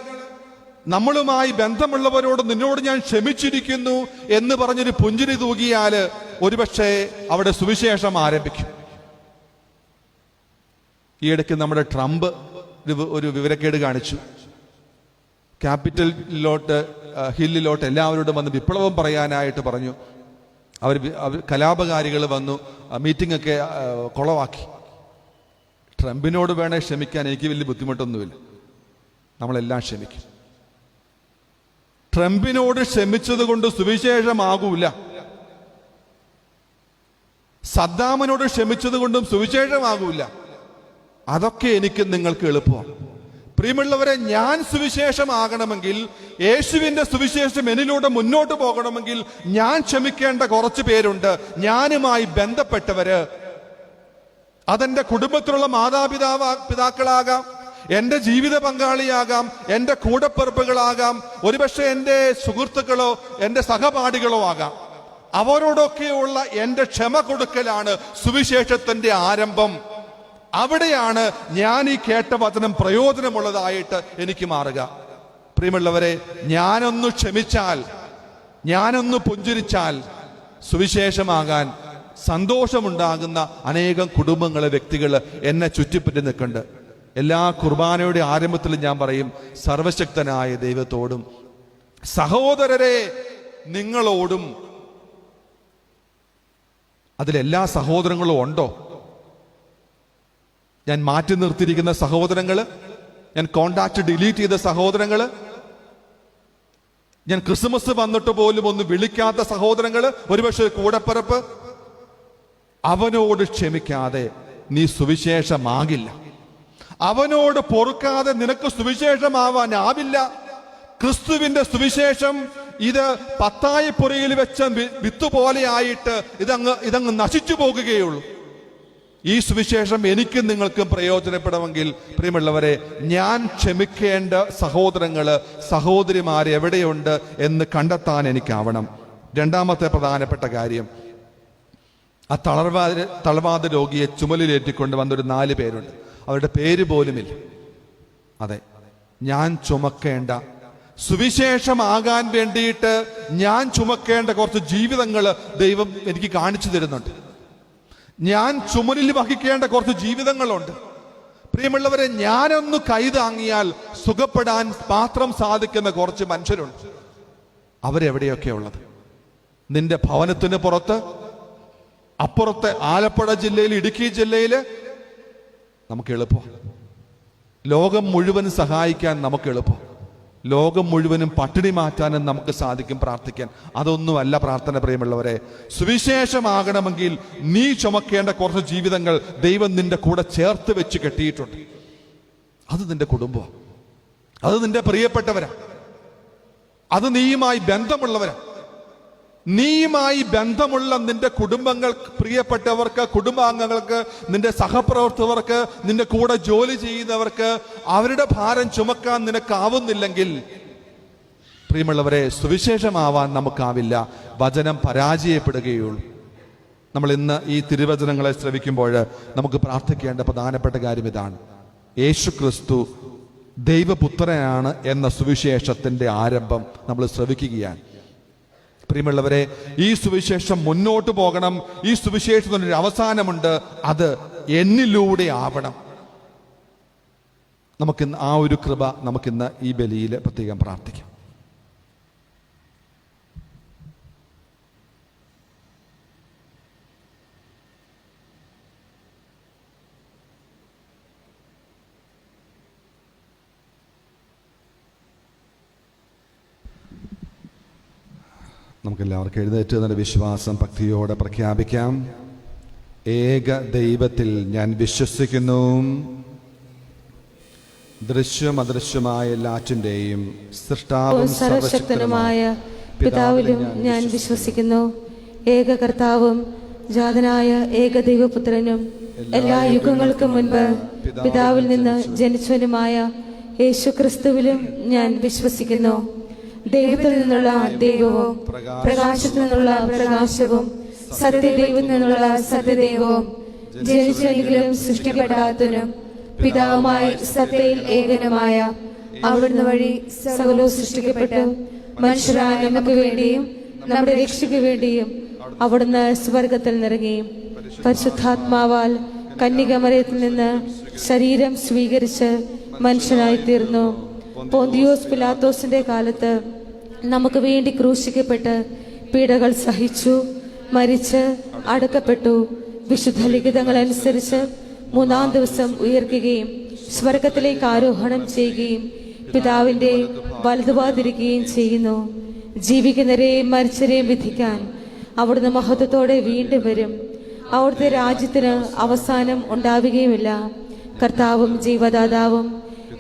നമ്മളുമായി ബന്ധമുള്ളവരോട് നിന്നോട് ഞാൻ ക്ഷമിച്ചിരിക്കുന്നു എന്ന് പറഞ്ഞൊരു പുഞ്ചിരി തൂകിയാല് ഒരുപക്ഷെ അവിടെ സുവിശേഷം ആരംഭിക്കും. ഈ ഇടയ്ക്ക് നമ്മുടെ ട്രംപ് ഒരു വിവരക്കേട് കാണിച്ചു. ക്യാപിറ്റൽ ഹില്ലിലോട്ട് എല്ലാവരോടും വന്ന് വിപ്ലവം പറയാനായിട്ട് പറഞ്ഞു. അവർ കലാപകാരികൾ വന്നു, മീറ്റിംഗ് ഒക്കെ കുളവാക്കി. ട്രംപിനോട് വേണേ ക്ഷമിക്കാൻ എനിക്ക് വലിയ ബുദ്ധിമുട്ടൊന്നുമില്ല, നമ്മളെല്ലാം ക്ഷമിക്കും. ട്രംപിനോട് ക്ഷമിച്ചത് കൊണ്ട് സുവിശേഷമാകൂല. സദ്ദാമിനോട് ക്ഷമിച്ചത് കൊണ്ടും സുവിശേഷമാകൂല. അതൊക്കെ എനിക്ക് നിങ്ങൾക്ക് എളുപ്പമാണ്. പ്രിയമുള്ളവരെ, ഞാൻ സുവിശേഷമാകണമെങ്കിൽ, യേശുവിന്റെ സുവിശേഷം എന്നിലൂടെ മുന്നോട്ട് പോകണമെങ്കിൽ ഞാൻ ക്ഷമിക്കേണ്ട കുറച്ച് പേരുണ്ട്. ഞാനുമായി ബന്ധപ്പെട്ടവര്, അതെന്റെ കുടുംബത്തിലുള്ള പിതാക്കളാകാം, എന്റെ ജീവിത പങ്കാളിയാകാം, എന്റെ കൂടപ്പിറപ്പുകളാകാം, ഒരുപക്ഷെ എന്റെ സുഹൃത്തുക്കളോ എന്റെ സഹപാഠികളോ ആകാം. അവരോടൊക്കെയുള്ള എന്റെ ക്ഷമ കൊടുക്കലാണ് സുവിശേഷത്തിന്റെ ആരംഭം. അവിടെയാണ് ഞാൻ ഈ കേട്ട വചനം പ്രയോജനമുള്ളതായിട്ട് എനിക്ക് മാറുക. പ്രിയമുള്ളവരെ, ഞാനൊന്ന് ക്ഷമിച്ചാൽ, ഞാനൊന്ന് പുഞ്ചിരിച്ചാൽ സുവിശേഷമാകാൻ സന്തോഷമുണ്ടാകുന്ന അനേകം കുടുംബങ്ങളെ, വ്യക്തികൾ എന്നെ ചുറ്റിപ്പറ്റി നിൽക്കുന്നുണ്ട്. എല്ലാ കുർബാനയുടെ ആരംഭത്തിലും ഞാൻ പറയും, സർവശക്തനായ ദൈവത്തോടും സഹോദരരെ നിങ്ങളോടും. അതിലെല്ലാ സഹോദരങ്ങളും ഉണ്ടോ? ഞാൻ മാറ്റി നിർത്തിയിരിക്കുന്ന സഹോദരങ്ങൾ, ഞാൻ കോണ്ടാക്ട് ഡിലീറ്റ് ചെയ്ത സഹോദരങ്ങൾ, ഞാൻ ക്രിസ്മസ് വന്നിട്ട് പോലും ഒന്ന് വിളിക്കാത്ത സഹോദരങ്ങൾ, ഒരുപക്ഷെ കൂടപ്പിറപ്പ്, അവനോട് ക്ഷമിക്കാതെ നീ സുവിശേഷമാകില്ല. അവനോട് പൊറുക്കാതെ നിനക്ക് സുവിശേഷമാവാനാവില്ല. ക്രിസ്തുവിന്റെ സുവിശേഷം ഇത് പത്തായപ്പുരയിൽ വെച്ച വിത്ത് പോലെയായിട്ട് ഇതങ്ങ് നശിച്ചു പോകുകയുള്ളൂ. ഈ സുവിശേഷം എനിക്കും നിങ്ങൾക്കും പ്രയോജനപ്പെടുമെങ്കിൽ പ്രിയമുള്ളവരെ, ഞാൻ ക്ഷമിക്കേണ്ട സഹോദരങ്ങള് സഹോദരിമാര് എവിടെയുണ്ട് എന്ന് കണ്ടെത്താൻ എനിക്കാവണം. രണ്ടാമത്തെ പ്രധാനപ്പെട്ട കാര്യം, ആ തളർവാദ രോഗിയെ ചുമലിലേറ്റിക്കൊണ്ട് വന്നൊരു 4 പേരുണ്ട്. അവരുടെ പേര് പോലുമില്ല. അതെ, ഞാൻ ചുമക്കേണ്ട, സുവിശേഷമാകാൻ വേണ്ടിയിട്ട് ഞാൻ ചുമക്കേണ്ട കുറച്ച് ജീവിതങ്ങൾ ദൈവം എനിക്ക് കാണിച്ചു തരുന്നുണ്ട്. ഞാൻ ചുമലിൽ വഹിക്കേണ്ട കുറച്ച് ജീവിതങ്ങളുണ്ട്. പ്രിയമുള്ളവരെ, ഞാനൊന്ന് കൈതാങ്ങിയാൽ സുഖപ്പെടാൻ മാത്രം സാധിക്കുന്ന കുറച്ച് മനുഷ്യരുണ്ട്. അവരെവിടെയൊക്കെ ഉള്ളത്? നിന്റെ ഭവനത്തിന് പുറത്ത്, അപ്പുറത്തെ ആലപ്പുഴ ജില്ലയിൽ, ഇടുക്കി ജില്ലയിൽ നമുക്ക് എളുപ്പം. ലോകം മുഴുവൻ സഹായിക്കാൻ നമുക്ക് എളുപ്പം. ലോകം മുഴുവനും പട്ടിണി മാറ്റാനും നമുക്ക് സാധിക്കും പ്രാർത്ഥിക്കാൻ. അതൊന്നുമല്ല പ്രാർത്ഥന പ്രിയമുള്ളവരെ. സുവിശേഷമാകണമെങ്കിൽ നീ ചുമക്കേണ്ട കുറച്ച് ജീവിതങ്ങൾ ദൈവം നിന്റെ കൂടെ ചേർത്ത് വെച്ച് കെട്ടിയിട്ടുണ്ട്. അത് നിന്റെ കുടുംബം, അത് നിന്റെ പ്രിയപ്പെട്ടവരാ, അത് നീയുമായി ബന്ധമുള്ളവരാ. നീയുമായി ബന്ധമുള്ള നിന്റെ കുടുംബങ്ങൾ, പ്രിയപ്പെട്ടവർക്ക്, കുടുംബാംഗങ്ങൾക്ക്, നിന്റെ സഹപ്രവർത്തകർക്ക്, നിന്റെ കൂടെ ജോലി ചെയ്യുന്നവർക്ക് അവരുടെ ഭാരം ചുമക്കാൻ നിനക്കാവുന്നില്ലെങ്കിൽ പ്രിയമുള്ളവരെ, സുവിശേഷമാവാൻ നമുക്കാവില്ല. വചനം പരാജയപ്പെടുകയുള്ളൂ. നമ്മൾ ഇന്ന് ഈ തിരുവചനങ്ങളെ ശ്രവിക്കുമ്പോൾ നമുക്ക് പ്രാർത്ഥിക്കേണ്ട പ്രധാനപ്പെട്ട കാര്യം ഇതാണ്: യേശു ക്രിസ്തു ദൈവപുത്രനാണ് എന്ന സുവിശേഷത്തിന്റെ ആരംഭം നമ്മൾ ശ്രവിക്കുകയാണ്. പ്രിയമുള്ളവരെ, ഈ സുവിശേഷം മുന്നോട്ട് പോകണം. ഈ സുവിശേഷത്തിനൊരു അവസാനമുണ്ട്. അത് എന്നിലൂടെ ആവണം. നമുക്കിന്ന് ആ ഒരു കൃപ നമുക്കിന്ന് ഈ ബലിയിൽ പ്രത്യേകം പ്രാർത്ഥിക്കാം. നമുക്കെല്ലാവർക്കും എഴുന്നേറ്റ് നല്ല വിശ്വാസം ഭക്തിയോടെ പ്രഖ്യാപിക്കാം. ഏക ദൈവത്തിൽ ഞാൻ വിശ്വസിക്കുന്നു, ദൃശ്യം അദൃശ്യമായ എല്ലാറ്റിൻ്റെയും സൃഷ്ടാവും സർവശക്തനുമായ പിതാവിലും ഞാൻ വിശ്വസിക്കുന്നു. ഏക കർത്താവും ജാതനായ ഏക ദൈവപുത്രനും എല്ലാ യുഗങ്ങൾക്കും മുൻപ് പിതാവിൽ നിന്ന് ജനിച്ചവനുമായ യേശു ക്രിസ്തുവിലും ഞാൻ വിശ്വസിക്കുന്നു. ദൈവത്തിൽ നിന്നുള്ള ദൈവവും പ്രകാശത്തിൽ നിന്നുള്ള പ്രകാശവും സത്യദൈവത്തിൽ നിന്നുള്ള സത്യദൈവവും ജനിച്ചെങ്കിലും സൃഷ്ടിക്കപ്പെടാത്തവനും പിതാവുമായി സത്യയിൽ ഏകനുമായ അവിടുന്ന് വഴി സകലവും സൃഷ്ടിക്കപ്പെട്ടു മനുഷ്യരായ നമുക്ക് വേണ്ടിയും നമ്മുടെ രക്ഷയ്ക്ക് വേണ്ടിയും അവിടുന്ന് സ്വർഗത്തിൽ നിറങ്ങി പരിശുദ്ധാത്മാവാൽ കന്യകമറിയത്തിൽ നിന്ന് ശരീരം സ്വീകരിച്ച് മനുഷ്യനായി തീർന്നു. പോന്തിയോസ് പിലാത്തോസിന്റെ കാലത്ത് നമുക്ക് വേണ്ടി ക്രൂശിക്കപ്പെട്ട് പീഡകൾ സഹിച്ചു, മരിച്ച് അടക്കപ്പെട്ടു. വിശുദ്ധ ലിഖിതങ്ങൾ അനുസരിച്ച് 3-ാം ദിവസം ഉയർക്കുകയും സ്വർഗത്തിലേക്ക് ആരോഹണം ചെയ്യുകയും പിതാവിന്റെ വലതുഭാഗത്തിരിക്കുകയും ചെയ്യുന്നു. ജീവിക്കുന്നവരെയും മരിച്ചവരെയും വിധിക്കാൻ അവിടുന്ന് മഹത്വത്തോടെ വീണ്ടും വരും. അവിടുത്തെ രാജ്യത്തിന് അവസാനം ഉണ്ടാവുകയുമില്ല. കർത്താവും ജീവദാതാവും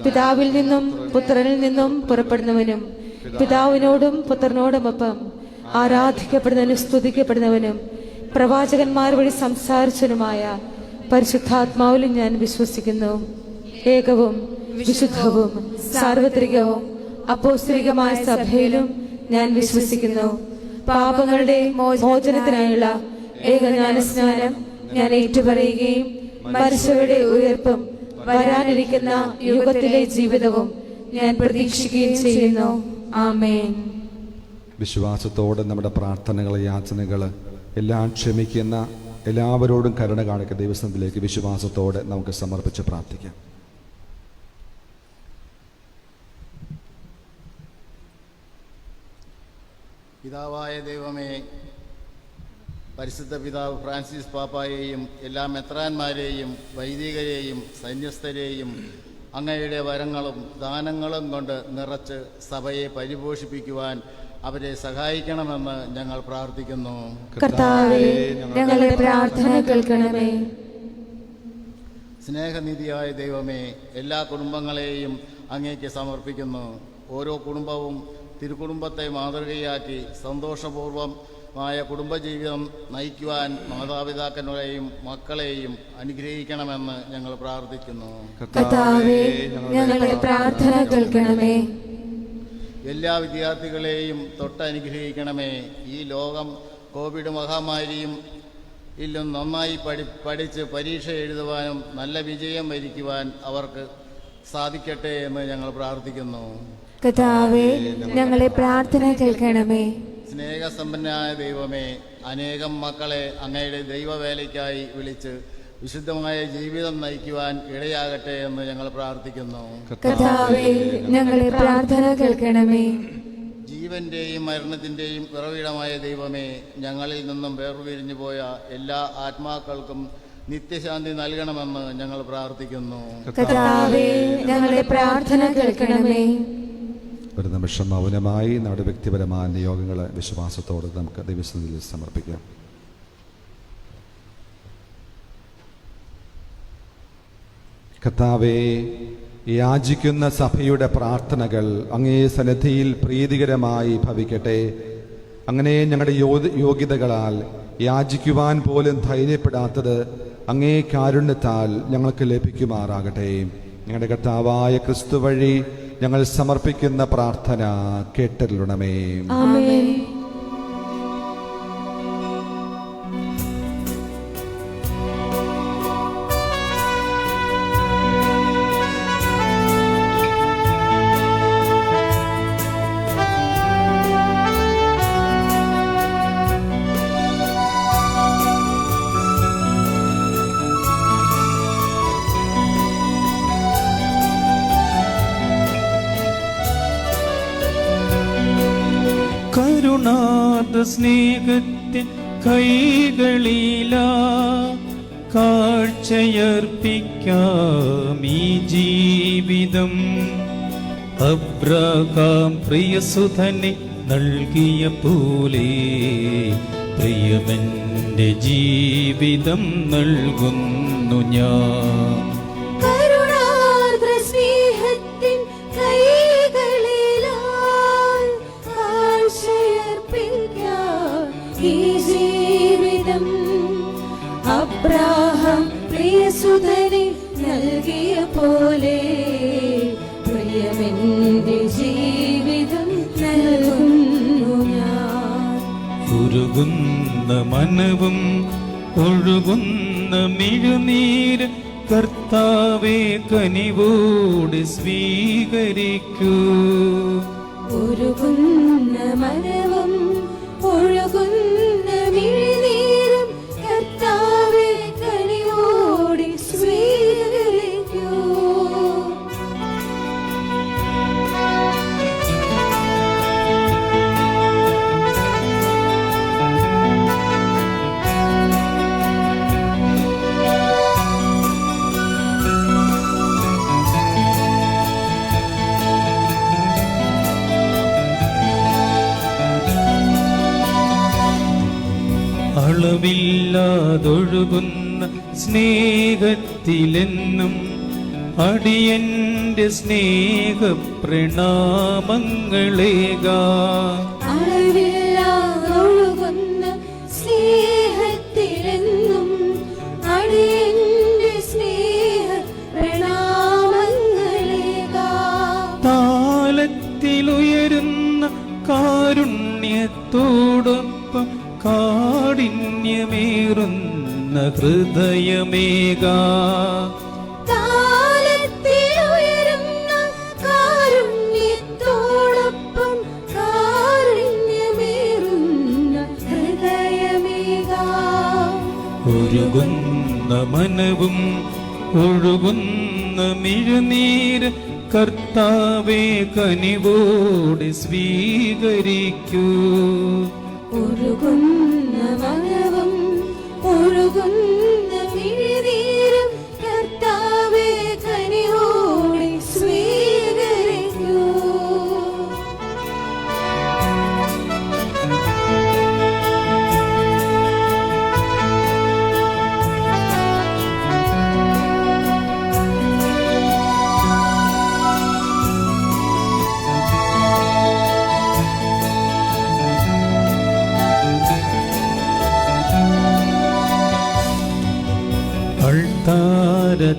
പിതാവിൽ നിന്നും പുത്രനിൽ നിന്നും പുറപ്പെടുന്നവനും പിതാവിനോടും പുത്രനോടുമൊപ്പം ആരാധിക്കപ്പെടുന്നവനും സ്തുതിക്കപ്പെടുന്നവനും പ്രവാചകന്മാർ വഴി സംസാരിച്ചവനുമായ പരിശുദ്ധാത്മാവിലും ഞാൻ വിശ്വസിക്കുന്നു. ഏകവും വിശുദ്ധവും സാർവത്രികവും അപ്പോസ്തലികമായ സഭയിലും ഞാൻ വിശ്വസിക്കുന്നു. പാപങ്ങളുടെ മോചനത്തിനായുള്ള ഏകജ്ഞാനസ്നാനം ഞാൻ ഏറ്റുപറയുകയും മരിച്ചവരുടെ ഉയർപ്പും വരാനിരിക്കുന്ന യുഗത്തിലെ ജീവിതവും ഞാൻ പ്രതീക്ഷിക്കുകയും ചെയ്യുന്നു. ആമേൻ. വിശ്വാസത്തോടെ നമ്മുടെ പ്രാർത്ഥനകൾ, യാചനകൾ എല്ലാം ക്ഷമിക്കുന്ന, എല്ലാവരോടും കരുണ കാണിക്കുന്ന ദൈവസന്നിധിയിലേക്ക് വിശ്വാസത്തോടെ നമുക്ക് സമർപ്പിച്ച് പ്രാർത്ഥിക്കാം. പിതാവായ ദൈവമേ, പരിശുദ്ധ പിതാവ് ഫ്രാൻസിസ് പാപ്പായെയും എല്ലാ മെത്രാന്മാരെയും വൈദികരെയും സന്യസ്തരെയും അങ്ങയുടെ വരങ്ങളും ദാനങ്ങളും കൊണ്ട് നിറച്ച് സഭയെ പരിപോഷിപ്പിക്കുവാൻ അവരെ സഹായിക്കണമെന്ന് ഞങ്ങൾ പ്രാർത്ഥിക്കുന്നു. കർത്താവേ, ഞങ്ങളുടെ പ്രാർത്ഥന കേൾക്കണമേ. സ്നേഹനിധിയായ ദൈവമേ, എല്ലാ കുടുംബങ്ങളെയും അങ്ങേക്ക് സമർപ്പിക്കുന്നു. ഓരോ കുടുംബവും തിരുക്കുടുംബത്തെ മാതൃകയാക്കി സന്തോഷപൂർവമായ കുടുംബജീവിതം നയിക്കുവാൻ മാതാപിതാക്കളെയും മക്കളെയും അനുഗ്രഹിക്കണമെന്ന് ഞങ്ങൾ പ്രാർത്ഥിക്കുന്നു. കർത്താവേ, ഞങ്ങളുടെ പ്രാർത്ഥന കേൾക്കണമേ. എല്ലാ വിദ്യാർത്ഥികളെയും തൊട്ടനുഗ്രഹിക്കണമേ. ഈ ലോകം കോവിഡ് മഹാമാരിയും ഇല്ലും നന്നായി പഠിച്ച് പരീക്ഷ എഴുതുവാനും നല്ല വിജയം വരിക്കുവാൻ അവർക്ക് സാധിക്കട്ടെ എന്ന് ഞങ്ങൾ പ്രാർത്ഥിക്കുന്നു. കർത്താവേ, ഞങ്ങളുടെ പ്രാർത്ഥന കേൾക്കണമേ. സ്നേഹസമ്പന്നനായ ദൈവമേ, അനേകം മക്കളെ അങ്ങയുടെ ദൈവവേലയ്ക്കായി വിളിച്ച് വിശുദ്ധമായ ജീവിതം നയിക്കുവാൻ ഇടയാകട്ടെ എന്ന് ഞങ്ങൾ പ്രാർത്ഥിക്കുന്നു. കർത്താവേ, ഞങ്ങളുടെ പ്രാർത്ഥന കേൾക്കണമേ. ജീവന്റെയും മരണത്തിന്റെയും ഉറവിടമായ ദൈവമേ, ഞങ്ങളിൽ നിന്നും വേർപിരിഞ്ഞു പോയ എല്ലാ ആത്മാക്കൾക്കും നിത്യശാന്തി നൽകണമെന്ന് ഞങ്ങൾ പ്രാർത്ഥിക്കുന്നു. കർത്താവേ, ഞങ്ങളുടെ പ്രാർത്ഥന കേൾക്കണമേ. ഒരു നിമിഷം മൗനമായി നമ്മുടെ വ്യക്തിപരമായ നിയോഗങ്ങളെ വിശ്വാസത്തോടെ നമുക്ക് ദൈവസന്നിധിയിൽ സമർപ്പിക്കാം. കർത്താവേ, യാചിക്കുന്ന സഭയുടെ പ്രാർത്ഥനകൾ അങ്ങേ സന്നിധിയിൽ പ്രീതികരമായി ഭവിക്കട്ടെ. അങ്ങനെ ഞങ്ങളുടെ യോഗ്യതകളാൽ യാചിക്കുവാൻ പോലും ധൈര്യപ്പെടാത്തത് അങ്ങേ കാരുണ്യത്താൽ ഞങ്ങൾക്ക് ലഭിക്കുമാറാകട്ടെ. ഞങ്ങളുടെ കർത്താവായ ക്രിസ്തു വഴി ഞങ്ങൾ സമർപ്പിക്കുന്ന പ്രാർത്ഥന കേട്ടരുളണമേ. ആമേൻ. കരുണാത സ്നേഹത്തിൻ കൈകളിലാ കാഴ്ചയർപ്പിക്കാം ഈ ജീവിതം. അബ്രഹാം പ്രിയസുധനെ നൽകിയ പോലെ പ്രിയമെന്റെ ജീവിതം നൽകുന്നു ഞാൻ. അബ്രഹാം പ്രിയസുധനെ നൽകിയ പോലെ പ്രിയമെന്റെ ജീവിതം നൽകുന്നു ഞാൻ. ഉരുകുന്ന മനവും ഒഴുകുന്ന മിഴുനീര് കർത്താവേ കനിവോടെ സ്വീകരിക്കൂ. ഉരുകുന്ന മനവും ഒഴുകുന്ന മിഴിനീരും കർത്താവേ കനിവോടെ സ്വീകരിക്കൂ. അളവില്ലാതൊഴുകുന്ന സ്നേഹത്തിലെന്നും അടിയന്റെ സ്നേഹ പ്രണാമങ്ങളേകാം. അളവില്ലാതൊഴുകുന്ന സ്നേഹത്തിലെന്നും അടിയന്റെ സ്നേഹ പ്രണാമങ്ങളേകാം. താലത്തിലുയരുന്ന കാരുണ്യത്തോടൊപ്പം കാഠിന്യമേറുന്ന ഹൃദയമേകാം. താലത്തിലുയരുന്ന കാരുണ്യത്തോടൊപ്പം കാരുണ്യമേറുന്ന ഹൃദയമേകാം. ഒഴുകുന്ന മനവും ഒഴുകുന്ന മിഴുനീര് കർത്താവേ കനിവോടെ സ്വീകരിക്കൂ. ഒഴുകുന്ന മനവും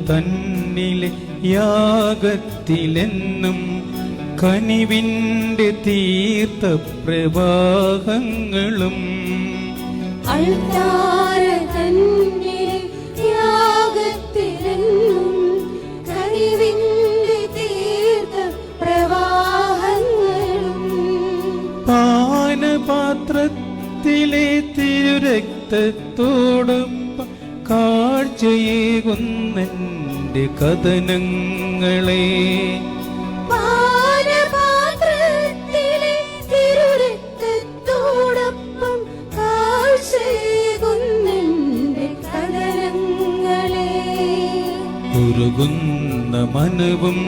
തന്നിലെ യാഗത്തിലെന്നും കനിവിൻ്റെ തീർത്ഥ പ്രവാഹങ്ങളും അൾത്താര തന്നിൽ യാഗത്തിലെന്നും കനിവിന്റെ തീർത്ഥ പ്രവാഹങ്ങളും പാനപാത്രത്തിലെ തിരുരക്തത്തോടൊപ്പം കാഴ്ചയേകുന്നെൻ്റെ കഥനങ്ങളെ പാനപാത്രത്തിലെ തിരുരക്തത്തോടൊപ്പം കാഴ്ചയേകുന്നെന്റെ കഥനങ്ങളെ ഉരുകുന്ന മനവും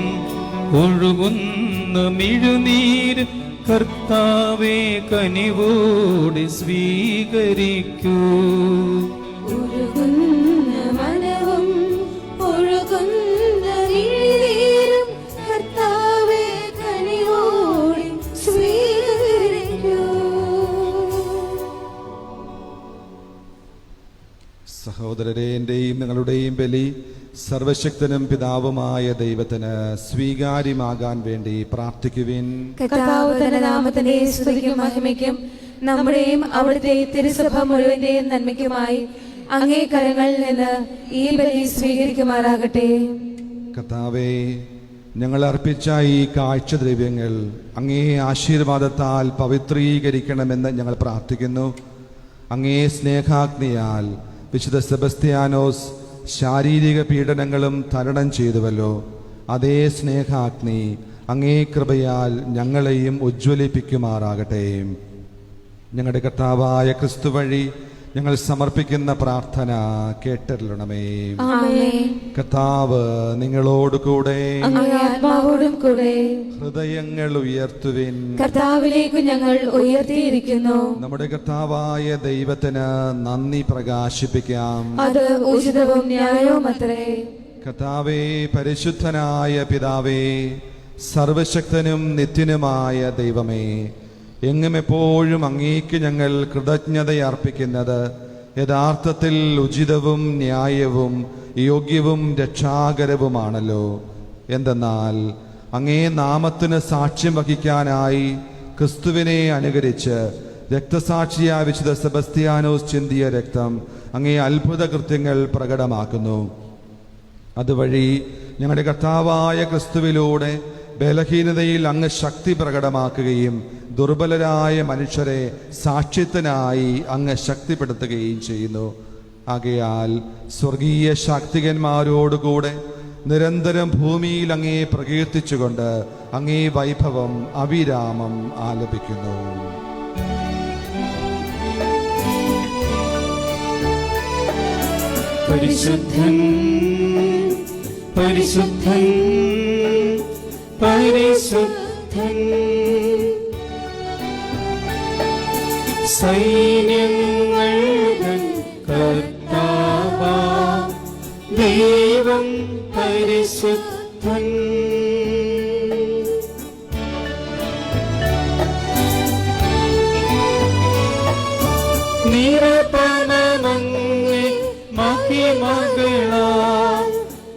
ഒഴുകുന്ന മിഴുനീര് കർത്താവേ കനിവോടെ സ്വീകരിക്കൂ. ഉരുകുന്ന മനവും ഒഴുകുന്ന നീരും കർത്താവേ കനിവോടെ സ്വീകരിക്കൂ. സഹോദരരെ, എൻ്റെയും നിങ്ങളുടെയും ബലി സർവശക്തനും പിതാവുമായ ദൈവത്തിന് സ്വീകാര്യമാകാൻ വേണ്ടി പ്രാർത്ഥിക്കുവിൻ. കർത്താവ് തന്റെ നാമത്തിന്റെ സ്തുതിക്കും മഹിമയ്ക്കും നമ്മുടെയും അവിടുത്തെ തിരുസഭ മുഴുവന്റെയും നന്മയ്ക്കുമായി അങ്ങേ കരങ്ങളിൽ നിന്ന് ഈ ബലി സ്വീകരിക്കുമാറാകട്ടെ. കർത്താവേ, ഞങ്ങൾ അർപ്പിച്ച ഈ കാഴ്ചദ്രവ്യങ്ങൾ അങ്ങേ ആശീർവാദത്താൽ പവിത്രീകരിക്കണമെന്ന് ഞങ്ങൾ പ്രാർത്ഥിക്കുന്നു. അങ്ങേ സ്നേഹാഗ്നിയാൽ വിശുദ്ധ സെബസ്ത്യാനോസ് ശാരീരിക പീഡനങ്ങളും തരണം ചെയ്തുവല്ലോ. അതേ സ്നേഹാഗ്നി അങ്ങേ കൃപയാൽ ഞങ്ങളെയും ഉജ്ജ്വലിപ്പിക്കുമാറാകട്ടെ. ഞങ്ങളുടെ കർത്താവായ ക്രിസ്തു വഴി ഞങ്ങൾ സമർപ്പിക്കുന്ന പ്രാർത്ഥന കേട്ടരുളണമേ. ആമേൻ. കർത്താവ് നിങ്ങളോട് കൂടെ, അങ്ങേ ആത്മാവോടും കൂടെ. ഹൃദയങ്ങൾ ഉയർത്തുവിൻ. കർത്താവിലേക്ക് ഞങ്ങൾ ഉയർത്തിയിരിക്കുന്നു. നമ്മുടെ കർത്താവായ ദൈവത്തിന് നന്ദി പ്രകാശിപ്പിക്കാം. അത് ഉചിതവും ന്യായവുമത്രേ. കർത്താവേ, പരിശുദ്ധനായ പിതാവേ, സർവശക്തനും നിത്യനുമായ ദൈവമേ, എങ്ങും എപ്പോഴും അങ്ങേക്ക് ഞങ്ങൾ കൃതജ്ഞതയർപ്പിക്കുന്നത് യഥാർത്ഥത്തിൽ ഉചിതവും ന്യായവും യോഗ്യവും രക്ഷാകരവുമാണല്ലോ. എന്തെന്നാൽ അങ്ങേ നാമത്തിന് സാക്ഷ്യം വഹിക്കാനായി ക്രിസ്തുവിനെ അനുകരിച്ച് രക്തസാക്ഷിയായ വിശുദ്ധ സെബസ്ത്യാനോസ് ചിന്തിയ രക്തം അങ്ങേ അത്ഭുത കൃത്യങ്ങൾ പ്രകടമാക്കുന്നു. അതുവഴി ഞങ്ങളുടെ കർത്താവായ ക്രിസ്തുവിലൂടെ ബലഹീനതയിൽ അങ്ങ് ശക്തി പ്രകടമാക്കുകയും ദുർബലരായ മനുഷ്യരെ സാക്ഷ്യത്തിനായി അങ്ങ് ശക്തിപ്പെടുത്തുകയും ചെയ്യുന്നു. ആകയാൽ സ്വർഗീയ ശാക്തികന്മാരോടുകൂടെ നിരന്തരം ഭൂമിയിൽ അങ്ങേ പ്രകീർത്തിച്ചുകൊണ്ട് അങ്ങേ വൈഭവം അവിരാമം ആലപിക്കുന്നു. പരിശുദ്ധൻ പരിശുദ്ധൻ പരിശുദ്ധൻ സൈന്യങ്ങൾ കർത്താവാം ദൈവം പരിശുദ്ധൻ. നിറപനമങ്ങേ മഹിമകളാൽ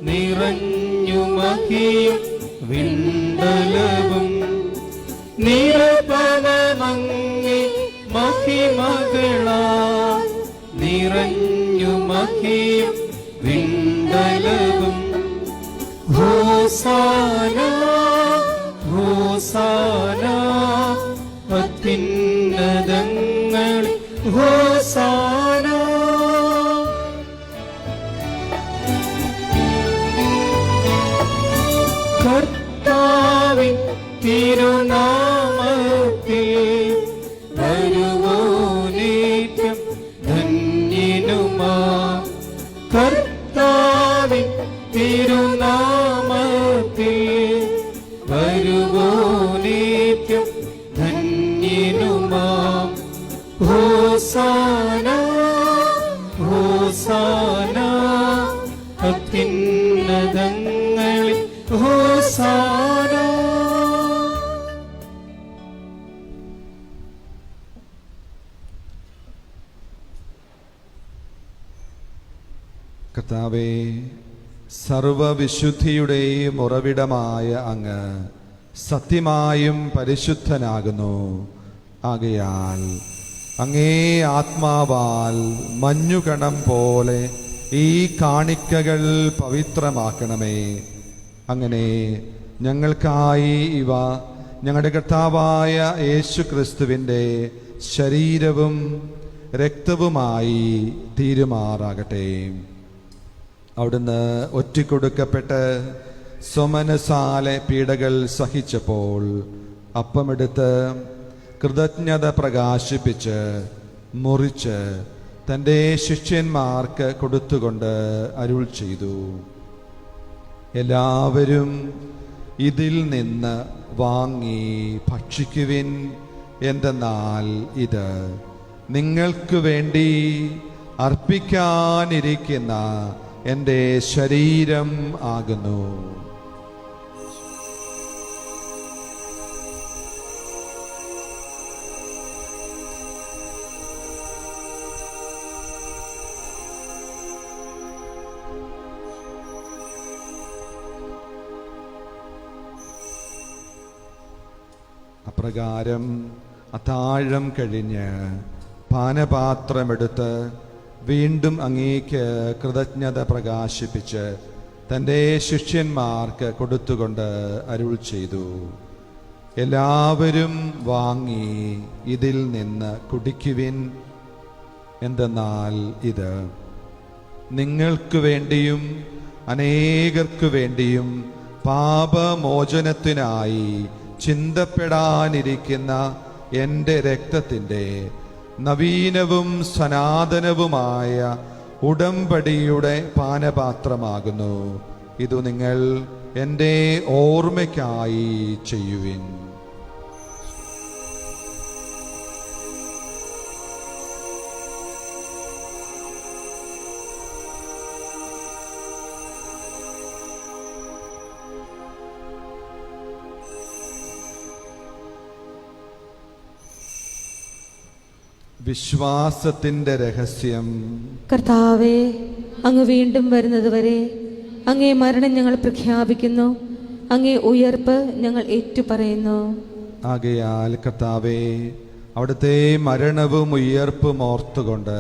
നിറഞ്ഞു മഹിയും വിണ്ടലവും. നിറപനമങ്ങേ മഹിമകളാൽ നിറഞ്ഞു മഹിയും വിണ്ടലവും. ഹോസാന ഹോസാന അത്യുന്നതങ്ങളിൽ ഹോസാന. കർത്താവിൻ തിരുനാമത്തിൽ വരുവോനേറ്റം ധന്യനുമാ. കർത്താവിൻ തിരുനാമത്തിൽ വരുവോനേറ്റം ധന്യനുമാം. ഹോസാന ഹോസാന അത്യുന്നതങ്ങളിൽ ഹോസാന. കർത്താവേ, സർവവിശുദ്ധിയുടെയും ഉറവിടമായ അങ്ങ് സത്യമായും പരിശുദ്ധനാകുന്നു. ആകയാൽ അങ്ങേ ആത്മാവാൽ മഞ്ഞുകണം പോലെ ഈ കാണിക്കകൾ പവിത്രമാക്കണമേ. അങ്ങനെ ഞങ്ങൾക്കായി ഇവ ഞങ്ങളുടെ കർത്താവായ യേശു ക്രിസ്തുവിൻ്റെ ശരീരവും രക്തവുമായി തീരുമാറാകട്ടെ. അവിടുന്ന് ഒറ്റിക്കൊടുക്കപ്പെട്ട് സ്വമനസാലെ പീഡകൾ സഹിച്ചപ്പോൾ അപ്പമെടുത്ത് കൃതജ്ഞത പ്രകാശിപ്പിച്ച് മുറിച്ച് തൻ്റെ ശിഷ്യന്മാർക്ക് കൊടുത്തുകൊണ്ട് അരുൾ ചെയ്തു, എല്ലാവരും ഇതിൽ നിന്ന് വാങ്ങി ഭക്ഷിക്കുവിൻ. എന്തെന്നാൽ ഇത് നിങ്ങൾക്ക് വേണ്ടി അർപ്പിക്കാനിരിക്കുന്ന എൻ്റെ ശരീരം ആകുന്നു. അപ്രകാരം അത്താഴം കഴിഞ്ഞ് പാനപാത്രമെടുത്ത് വീണ്ടും അങ്ങേക്ക് കൃതജ്ഞത പ്രകാശിപ്പിച്ച് തൻ്റെ ശിഷ്യന്മാർക്ക് കൊടുത്തുകൊണ്ട് അരുൾ ചെയ്തു, എല്ലാവരും വാങ്ങി ഇതിൽ നിന്ന് കുടിക്കുവിൻ. എന്തെന്നാൽ ഇത് നിങ്ങൾക്ക് വേണ്ടിയും അനേകർക്കു വേണ്ടിയും പാപമോചനത്തിനായി ചിന്തപ്പെടാനിരിക്കുന്ന എൻ്റെ രക്തത്തിൻ്റെ നവീനവും സനാതനവുമായ ഉടമ്പടിയുടെ പാനപാത്രമാകുന്നു. ഇതു നിങ്ങൾ എൻ്റെ ഓർമ്മയ്ക്കായി ചെയ്യുവിൻ. വിശ്വാസത്തിന്റെ രഹസ്യം. കർത്താവേ, അങ്ങ് വീണ്ടും വരുന്നതുവരെ അങ്ങേ മരണം ഞങ്ങൾ പ്രഖ്യാപിക്കുന്നു, അങ്ങേ ഉയർപ്പ് ഞങ്ങൾ ഏറ്റുപറയുന്നു. ആകയാൽ കർത്താവേ, അവിടുത്തെ മരണവും ഉയർപ്പും ഓർത്തുകൊണ്ട്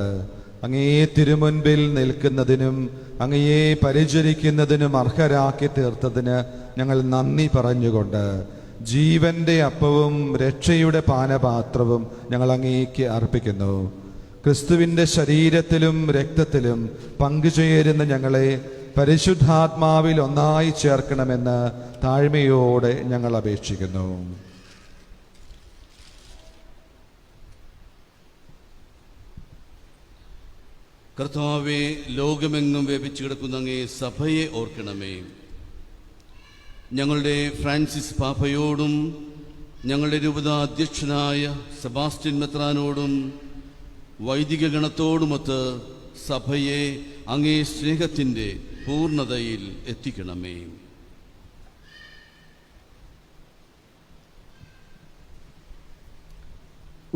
അങ്ങേ തിരുമുൻപിൽ നിൽക്കുന്നതിനും അങ്ങയെ പരിചരിക്കുന്നതിനും അർഹരാക്കി തീർത്തതിന് ഞങ്ങൾ നന്ദി പറഞ്ഞുകൊണ്ട് ജീവന്റെ അപ്പവും രക്ഷയുടെ പാനപാത്രവും ഞങ്ങൾ അങ്ങേക്ക് അർപ്പിക്കുന്നു. ക്രിസ്തുവിൻ്റെ ശരീരത്തിലും രക്തത്തിലും പങ്കുചേരുന്ന ഞങ്ങളെ പരിശുദ്ധാത്മാവിൽ ഒന്നായി ചേർക്കണമെന്ന് താഴ്മയോടെ ഞങ്ങൾ അപേക്ഷിക്കുന്നു. കർത്താവേ, ലോകമെങ്ങും വ്യാപിച്ചു കിടക്കുന്ന അങ്ങേ സഭയെ ഓർക്കണമേ. ഞങ്ങളുടെ ഫ്രാൻസിസ് പാപ്പയോടും ഞങ്ങളുടെ രൂപത അധ്യക്ഷനായ സെബാസ്റ്റ്യൻ മെത്രാനോടും വൈദിക ഗണത്തോടുമൊത്ത് സഭയെ അങ്ങേ സ്നേഹത്തിൻ്റെ പൂർണ്ണതയിൽ എത്തിക്കണമേ.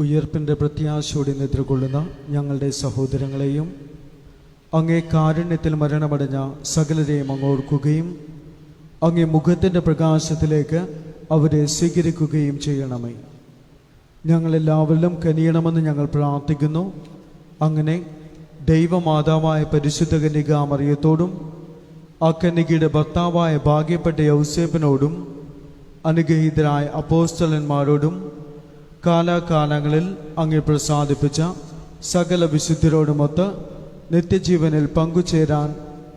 ഉയർപ്പിൻ്റെ പ്രത്യാശയോടെ നിദ്രകൊള്ളുന്ന ഞങ്ങളുടെ സഹോദരങ്ങളെയും അങ്ങേ കാരുണ്യത്തിൽ മരണമടഞ്ഞ സകലരെയും അങ്ങ് ഓർക്കുകയും അങ്ങേ മുഖത്തിൻ്റെ പ്രകാശത്തിലേക്ക് അവരെ സ്വീകരിക്കുകയും ചെയ്യണമേ. ഞങ്ങളെല്ലാവരിലും കനിയണമെന്ന് ഞങ്ങൾ പ്രാർത്ഥിക്കുന്നു. അങ്ങനെ ദൈവമാതാവായ പരിശുദ്ധ കന്യക മറിയത്തോടും ആ കന്യകയുടെ ഭർത്താവായ ഭാഗ്യപ്പെട്ട യൗസേപ്പിനോടും അനുഗ്രഹീതരായ അപ്പോസ്തലന്മാരോടും കാലാകാലങ്ങളിൽ അങ്ങേ പ്രസാദിപ്പിച്ച സകല വിശുദ്ധരോടുമൊത്ത് നിത്യജീവനിൽ പങ്കുചേരാൻ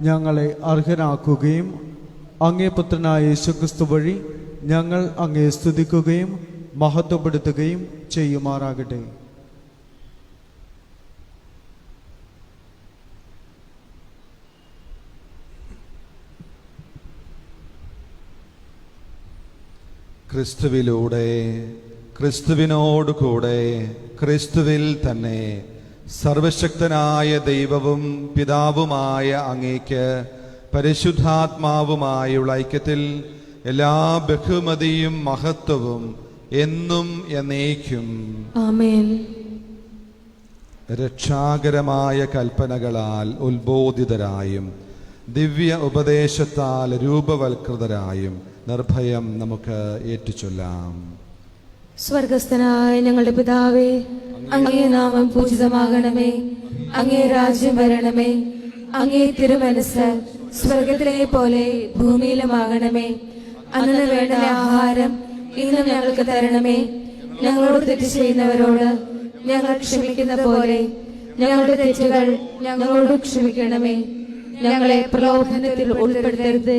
ഞങ്ങളെ അർഹരാക്കുകയും അങ്ങേ പുത്രനായ യേശുക്രിസ്തു വഴി ഞങ്ങൾ അങ്ങേ സ്തുതിക്കുകയും മഹത്വപ്പെടുത്തുകയും ചെയ്യുമാറാകട്ടെ. ക്രിസ്തുവിലൂടെ, ക്രിസ്തുവിനോടുകൂടെ, ക്രിസ്തുവിൽ തന്നെ സർവശക്തനായ ദൈവവും പിതാവുമായ അങ്ങേക്ക് പരിശുദ്ധാത്മാവുമായുള്ള ഐക്യത്തിൽ എല്ലാ ബഹുമതിയും മഹത്വവും എന്നും എന്നേക്കും ആമേൻ. രക്ഷാകരമായ കൽപ്പനകളാൽ ഉത്ബോധിതരായും ദിവ്യ ഉപദേശത്താൽ രൂപവൽകൃതരായും നിർഭയം നമുക്ക് ഏറ്റുചൊല്ലാം. സ്വർഗസ്ഥനായ ഞങ്ങളുടെ പിതാവേ, അങ്ങേ നാമം പൂജിതമാകണമേ. അങ്ങേ രാജ്യം വരണമേ. അങ്ങേ തിരുമനസ്സ് സ്വർഗത്തിലെ പോലെ ഭൂമിയിലുമാകണമേ. അന്ന് വേണ്ട ആഹാരം ഇന്നും ഞങ്ങൾക്ക് തരണമേ. ഞങ്ങളോട് തെറ്റ് ചെയ്യുന്നവരോട് ഞങ്ങൾ ക്ഷമിക്കുന്ന പോലെ ഞങ്ങളുടെ തെറ്റുകൾ ഞങ്ങളോട് ക്ഷമിക്കണമേ. ഞങ്ങളെ പ്രലോഭനത്തിൽ ഉൾപ്പെടുത്തരുത്,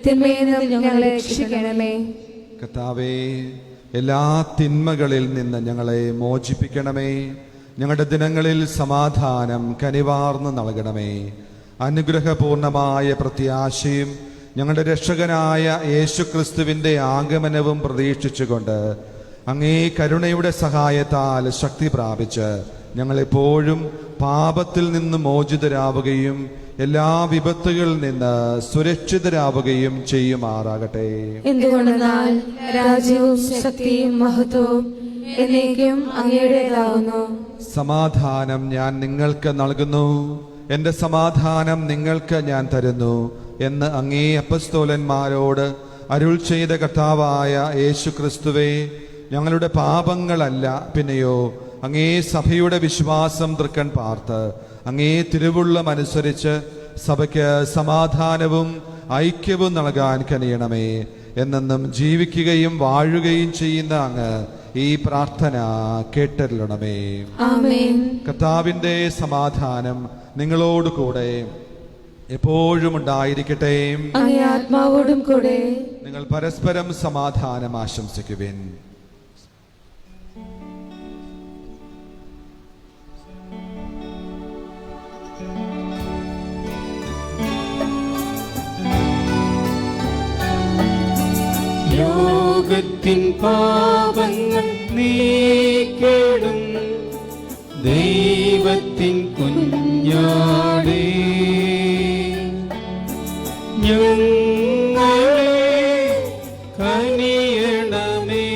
തിന്മയിൽ നിന്ന് ഞങ്ങളെ രക്ഷിക്കണമേ. കർത്താവേ, എല്ലാ തിന്മകളിൽ നിന്ന് ഞങ്ങളെ മോചിപ്പിക്കണമേ. ഞങ്ങളുടെ ദിനങ്ങളിൽ സമാധാനം കനിവാർന്ന് നൽകണമേ. അനുഗ്രഹപൂർണമായ പ്രത്യാശയും ഞങ്ങളുടെ രക്ഷകനായ യേശുക്രിസ്തുവിൻ്റെ ആഗമനവും പ്രതീക്ഷിച്ചുകൊണ്ട് അങ്ങേ കരുണയുടെ സഹായത്താൽ ശക്തി പ്രാപിച്ച് ഞങ്ങളെപ്പോഴും പാപത്തിൽ നിന്ന് മോചിതരാവുകയും എല്ലാ വിപത്തുകളിൽ നിന്ന് സുരക്ഷിതരാവുകയും ചെയ്യുമാറാകട്ടെ. എന്തുകൊണ്ടെന്നാൽ രാജ്യവും ശക്തിയും മഹത്വവും എന്നേക്കും അങ്ങയുടേതാകുന്നു. സമാധാനം ഞാൻ നിങ്ങൾക്ക് നൽകുന്നു, എൻ്റെ സമാധാനം നിങ്ങൾക്ക് ഞാൻ തരുന്നു എന്ന് അങ്ങേ അപ്പസ്തോലന്മാരോട് അരുൾ ചെയ്ത കർത്താവായ യേശുക്രിസ്തുവേ, ഞങ്ങളുടെ പാപങ്ങളല്ല പിന്നെയോ അങ്ങേ സഭയുടെ വിശ്വാസം തൃക്കൺ പാർത്ത് അങ്ങേ തിരുവുള്ളമനുസരിച്ച് സഭയ്ക്ക് സമാധാനവും ഐക്യവും നൽകാൻ കനിയണമേ. എന്നെന്നും ജീവിക്കുകയും വാഴുകയും ചെയ്യുന്ന അങ്ങ് ഈ പ്രാർത്ഥന കേട്ടരുളണമേ. ആമേൻ. കർത്താവിൻ്റെ സമാധാനം നിങ്ങളോട് കൂടെ എപ്പോഴും ഉണ്ടായിരിക്കട്ടെ. അങ്ങേ ആത്മാവോടും കൂടെ. നിങ്ങൾ പരസ്പരം സമാധാനം ആശംസിക്കുവിൻ. ലോകത്തിൻ പാപങ്ങൾ നീക്കിടും ദൈവത്തിൻ കുഞ്ഞാടേ, ഞങ്ങളെ കനിയണമേ.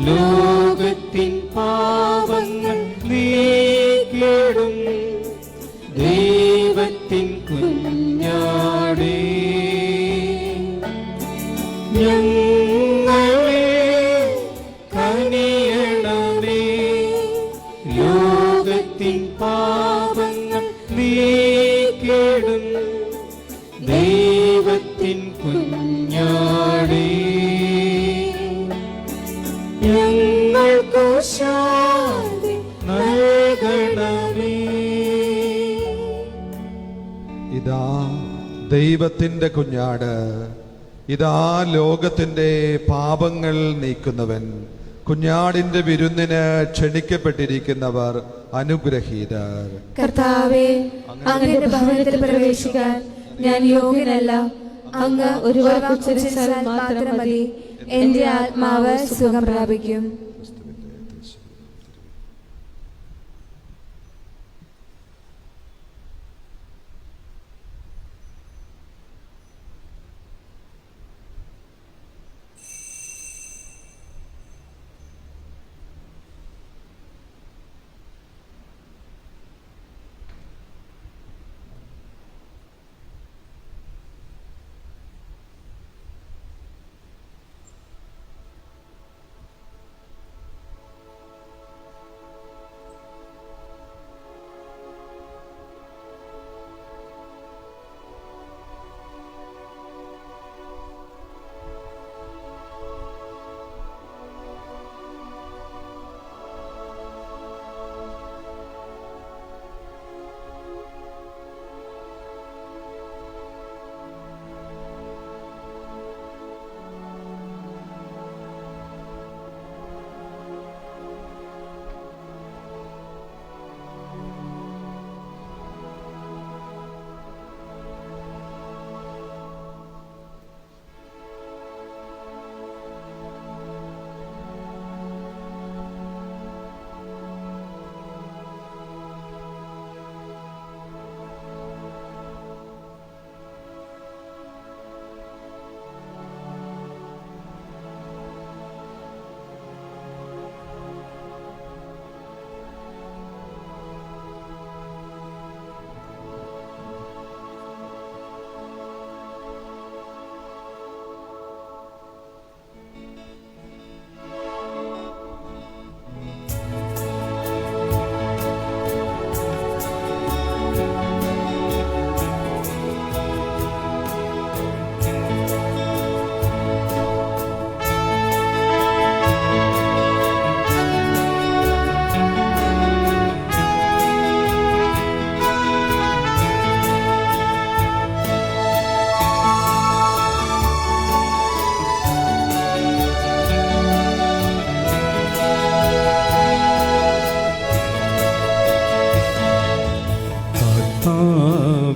ലോകത്തിൻ പാപങ്ങൾ നീക്കിടും ദൈവത്തിൻ കുഞ്ഞാടേ, ഞങ്ങളെ കനിയണമേ. ലോകത്തിൻ പാപങ്ങൾ നീക്കിടും ദൈവത്തിൻ കുഞ്ഞാടേ, ഞങ്ങൾക്കു ശാന്തി നൽകണമേ. ഇതാ ദൈവത്തിൻ്റെ കുഞ്ഞാട്, ഇതാ ലോകത്തിൻ്റെ പാപങ്ങൾ നീക്കുന്നവൻ. കുഞ്ഞാടിന്റെ വിരുന്നിന് ക്ഷണിക്കപ്പെട്ടിരിക്കുന്നവർ അനുഗ്രഹീതർ. കർത്താവേ, അങ്ങയുടെ ഭവനത്തിൽ പ്രവേശിക്കാൻ ഞാൻ യോഗ്യനല്ല. അങ്ങ് ഒരു വാക്ക് ഉച്ചരിച്ചാൽ മാത്രം മതി, എന്റെ ആത്മാവ് സുഖം പ്രാപിക്കും.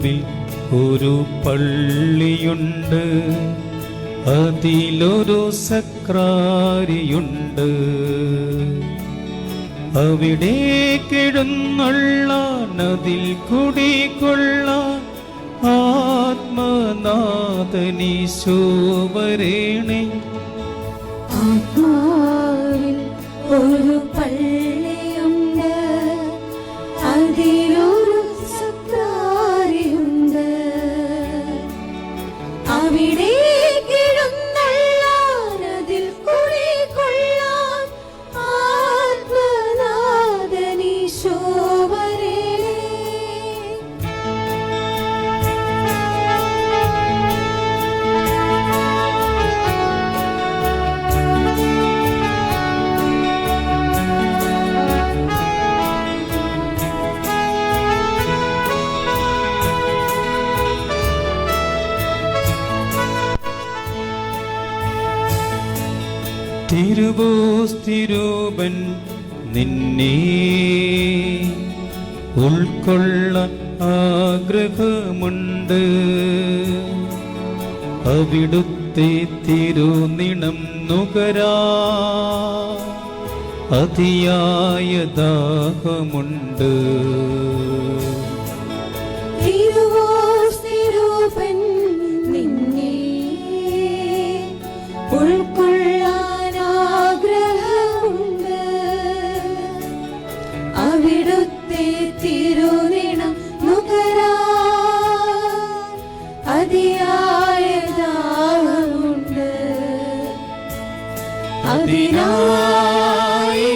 ജെറുസലേമിൽ ഒരു പള്ളിയുണ്ട്, അതിലൊരു സക്രാരിയുണ്ട്. അവിടെ കിടന്നുള്ളാൻ, അതിൽ കുടികൊള്ളാൻ ആത്മനാഥനീശോ വരേണേ. ആത്മാവിൽ ഒരു പള്ളിയുണ്ട്, അതിലൊരു സക്രാരിയുണ്ട്. അവിടെ കിടന്നുള്ളാൻ, അതിൽ കുടികൊള്ളാൻ ആത്മനാഥനീശോ വരേണേ. തിരുവോസ്തിരൂപൻ നിന്നെ ഉൾക്കൊള്ളാൻ ആഗ്രഹമുണ്ട്. അവിടുത്തെ തിരുനിണം നുകരാ അതിയായ ദാഹമുണ്ട്. തിരുവോസ്തിരൂപൻ നിന്നെ ഉൾക്കൊള്ളാൻ ആഗ്രഹമുണ്ട്. അവിടുത്തെ തിരുനിണം നുകരാൻ അതിയായ ദാഹമുണ്ട്. അതിനായി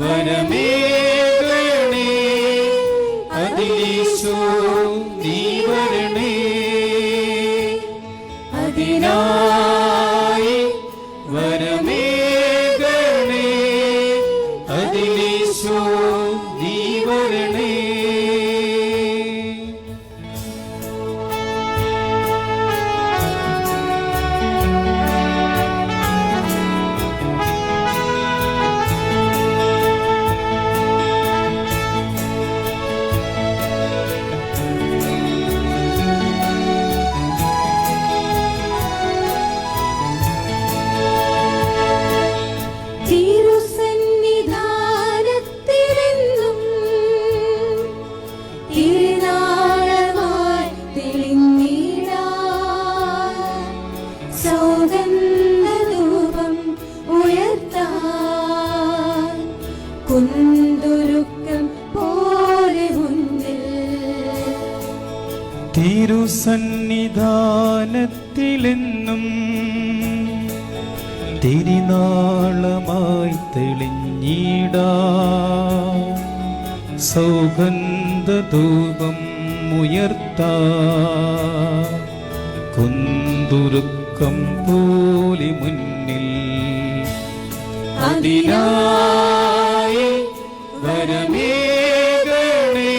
വരമേകണേ, അതിലീശോ നീ വരണേ. അതിനായി വരമേകണേ, അതിലീശോ നീ വരണേ. തിരുസന്നിധാനത്തിലെന്നും തിരുനാളമായി തെളിഞ്ഞിടാൻ സൗഗന്ധധൂപം ഉയർത്താൻ കുന്തുരുക്കം പോലെ മുന്നിൽ. തിരുസന്നിധാനത്തിലെന്നും തിരുനാളമായി തെളിഞ്ഞിടാ സൗഗന്ധധൂപം ഉയർത്താ കുന്തുരുക്കം പോലെ മുന്നിൽ. അതിനായി വരമേകണേ,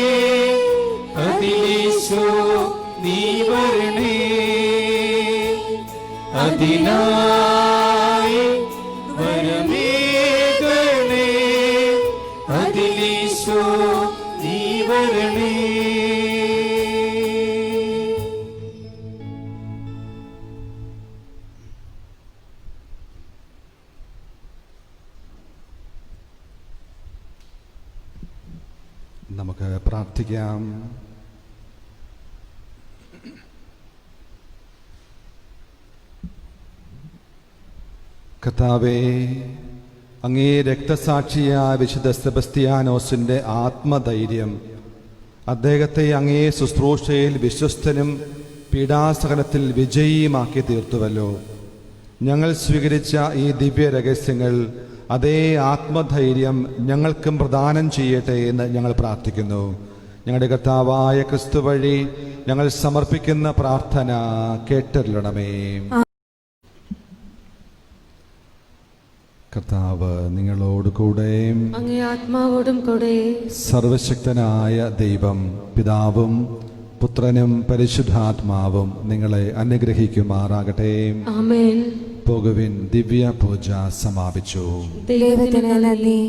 അതിലീശോ നീ വരണേ. അതിനായി വരമേകണേ, അതിലീശോ നീ വരണേ. നമുക്ക് പ്രാർത്ഥിക്കാം. കർത്താവേ, അങ്ങേ രക്തസാക്ഷിയായ വിശുദ്ധ സെബസ്ത്യാനോസിൻ്റെ ആത്മധൈര്യം അദ്ദേഹത്തെ അങ്ങേ ശുശ്രൂഷയിൽ വിശ്വസ്തനും പീഡാസഹനത്തിൽ വിജയിയുമാക്കി തീർത്തുവല്ലോ. ഞങ്ങൾ സ്വീകരിച്ച ഈ ദിവ്യ രഹസ്യങ്ങൾ അതേ ആത്മധൈര്യം ഞങ്ങൾക്കും പ്രദാനം ചെയ്യട്ടെ എന്ന് ഞങ്ങൾ പ്രാർത്ഥിക്കുന്നു. ഞങ്ങളുടെ കർത്താവായ ക്രിസ്തു വഴി ഞങ്ങൾ സമർപ്പിക്കുന്ന പ്രാർത്ഥന കേട്ടരുളണമേ. കർത്താവ് നിങ്ങളോട് കൂടെ, അങ്ങേ ആത്മാവോടും കൂടെ. സർവശക്തനായ ദൈവം പിതാവും പുത്രനും പരിശുദ്ധാത്മാവും നിങ്ങളെ അനുഗ്രഹിക്കുമാറാകട്ടെ. ആമേൻ. പോകുവിൻ, ദിവ്യ പൂജ സമാപിച്ചു. ദൈവത്തിന് നന്ദി.